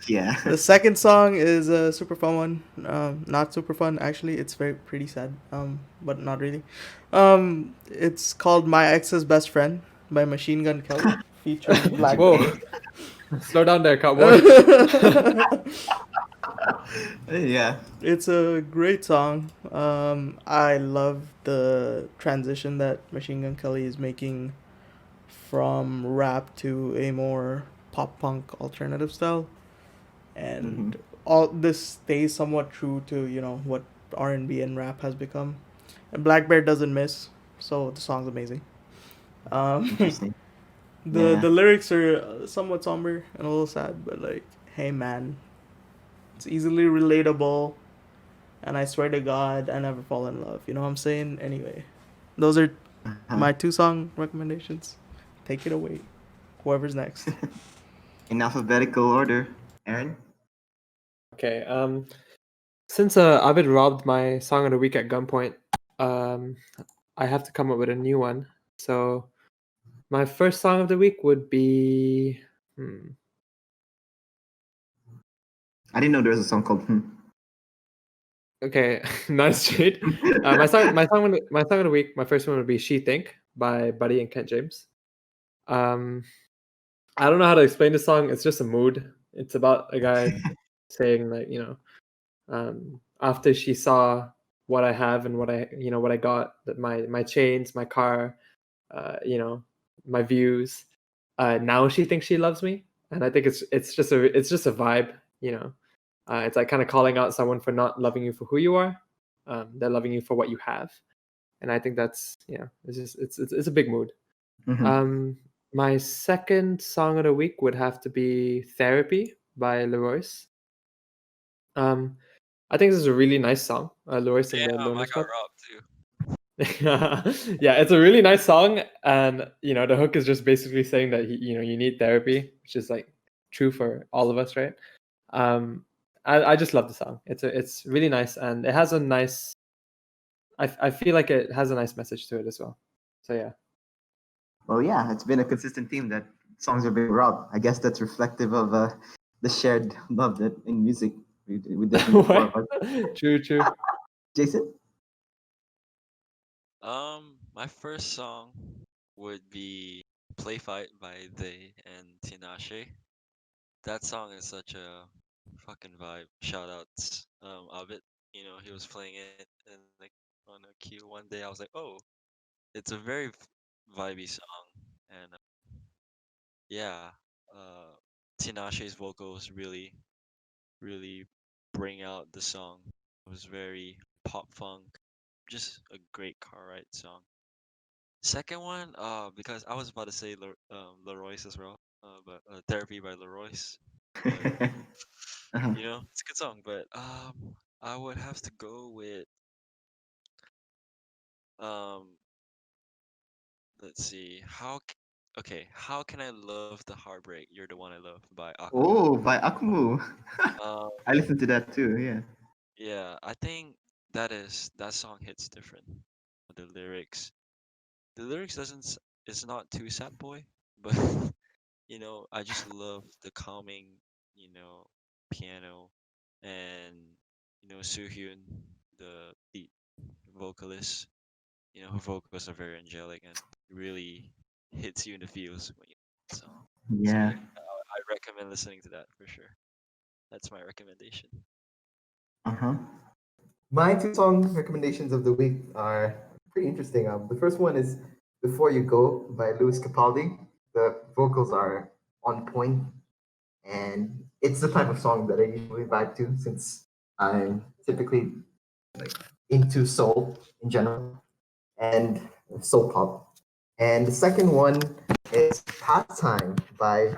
Yeah. The second song is a super fun one. Not super fun actually. It's very pretty sad. But not really. It's called "My Ex's Best Friend" by Machine Gun Kelly, featuring Black Whoa, Bear. slow down there, cowboy. Yeah. It's a great song. I love the transition that Machine Gun Kelly is making from rap to a more pop punk alternative style, Hmm. and all this stays somewhat true to what R&B and rap has become. And Black Bear doesn't miss, so the song's amazing. Um, Interesting. the Yeah. the lyrics are somewhat somber and a little sad, but like, hey man, it's easily relatable. And I swear to God, I never fall in love. You know what I'm saying? Anyway, those are Uh-huh. my two song recommendations. Take it away. Whoever's next. In alphabetical order, Aaron. Okay. Since Abid robbed my song of the week at gunpoint, um, I have to come up with a new one. So my first song of the week would be. I didn't know there was a song called Hmm. Okay, not straight. My song of the week. My first one would be "She Think" by Buddy and Kent James. Um, I don't know how to explain the song. It's just a mood. It's about a guy saying like, after she saw what I have and what I got, that my chains, my car, uh, you know, my views. Now she thinks she loves me, and I think it's just a vibe. It's like kind of calling out someone for not loving you for who you are. They're loving you for what you have, and I think that's it's a big mood. Hmm. Um, my second song of the week would have to be "Therapy" by Leroyce. Um, I think this is a really nice song, Leroyce and the Damn, I Loners got Club. robbed too. Yeah, it's a really nice song, and the hook is just basically saying that you need therapy, which is like true for all of us, right? Um, I just love the song. It's really nice, and it has a nice. I feel like it has a nice message to it as well. So yeah. Well, yeah, it's been a consistent theme that songs are being robbed. I guess that's reflective of the shared love that in music with different four of What? us. True. Jason? My first song would be "Play Fight" by They and Tinashe. That song is such a fucking vibe. Shout outs, of it. He was playing it and like on a queue one day. I was like, oh, it's a very vibey song, and yeah, uh, Tinashe's vocals really bring out the song. It was very pop funk, just a great car ride song. Second one, because I was about to say Leroyce as well, but Therapy by Leroyce, but Uh-huh. it's a good song. But I would have to go with um, let's see, okay, how can I love the heartbreak? You're the one I love by Akumu. Oh, by Akumu. Um, I listened to that too, yeah. yeah, I think that song hits different. The lyrics, the lyrics doesn't s- it's not too sad boy, but I just love the calming, you know, piano, and Soohyun, the lead vocalist. Her vocals are very angelic and really hits you in the feels when you hear the song. So Yeah. yeah, I recommend listening to that for sure. That's my recommendation. Uh-huh. My two song recommendations of the week are pretty interesting. The first one is Before You Go by Louis Capaldi. The vocals are on point, and it's the type of song that I usually vibe to since I'm typically like into soul in general and soul pop. And the second one is Pastime by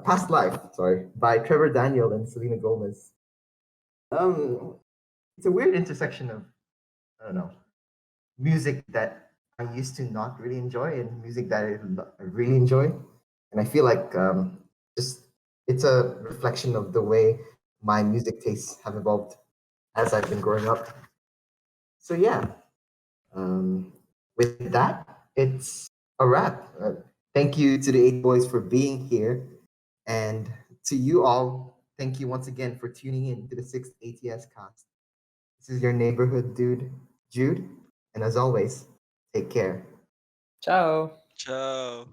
Past Life, sorry, by Trevor Daniel and Selena Gomez. Um, it's a weird intersection of I don't know, music that I used to not really enjoy and music that I really enjoy. And I feel like just it's a reflection of the way my music tastes have evolved as I've been growing up. So yeah, um, with that, it's a wrap. Thank you to the 80 Boys for being here. And to you all, thank you once again for tuning in to the sixth ATS cast. This is your neighborhood dude, Jude. And as always, take care. Ciao. Ciao.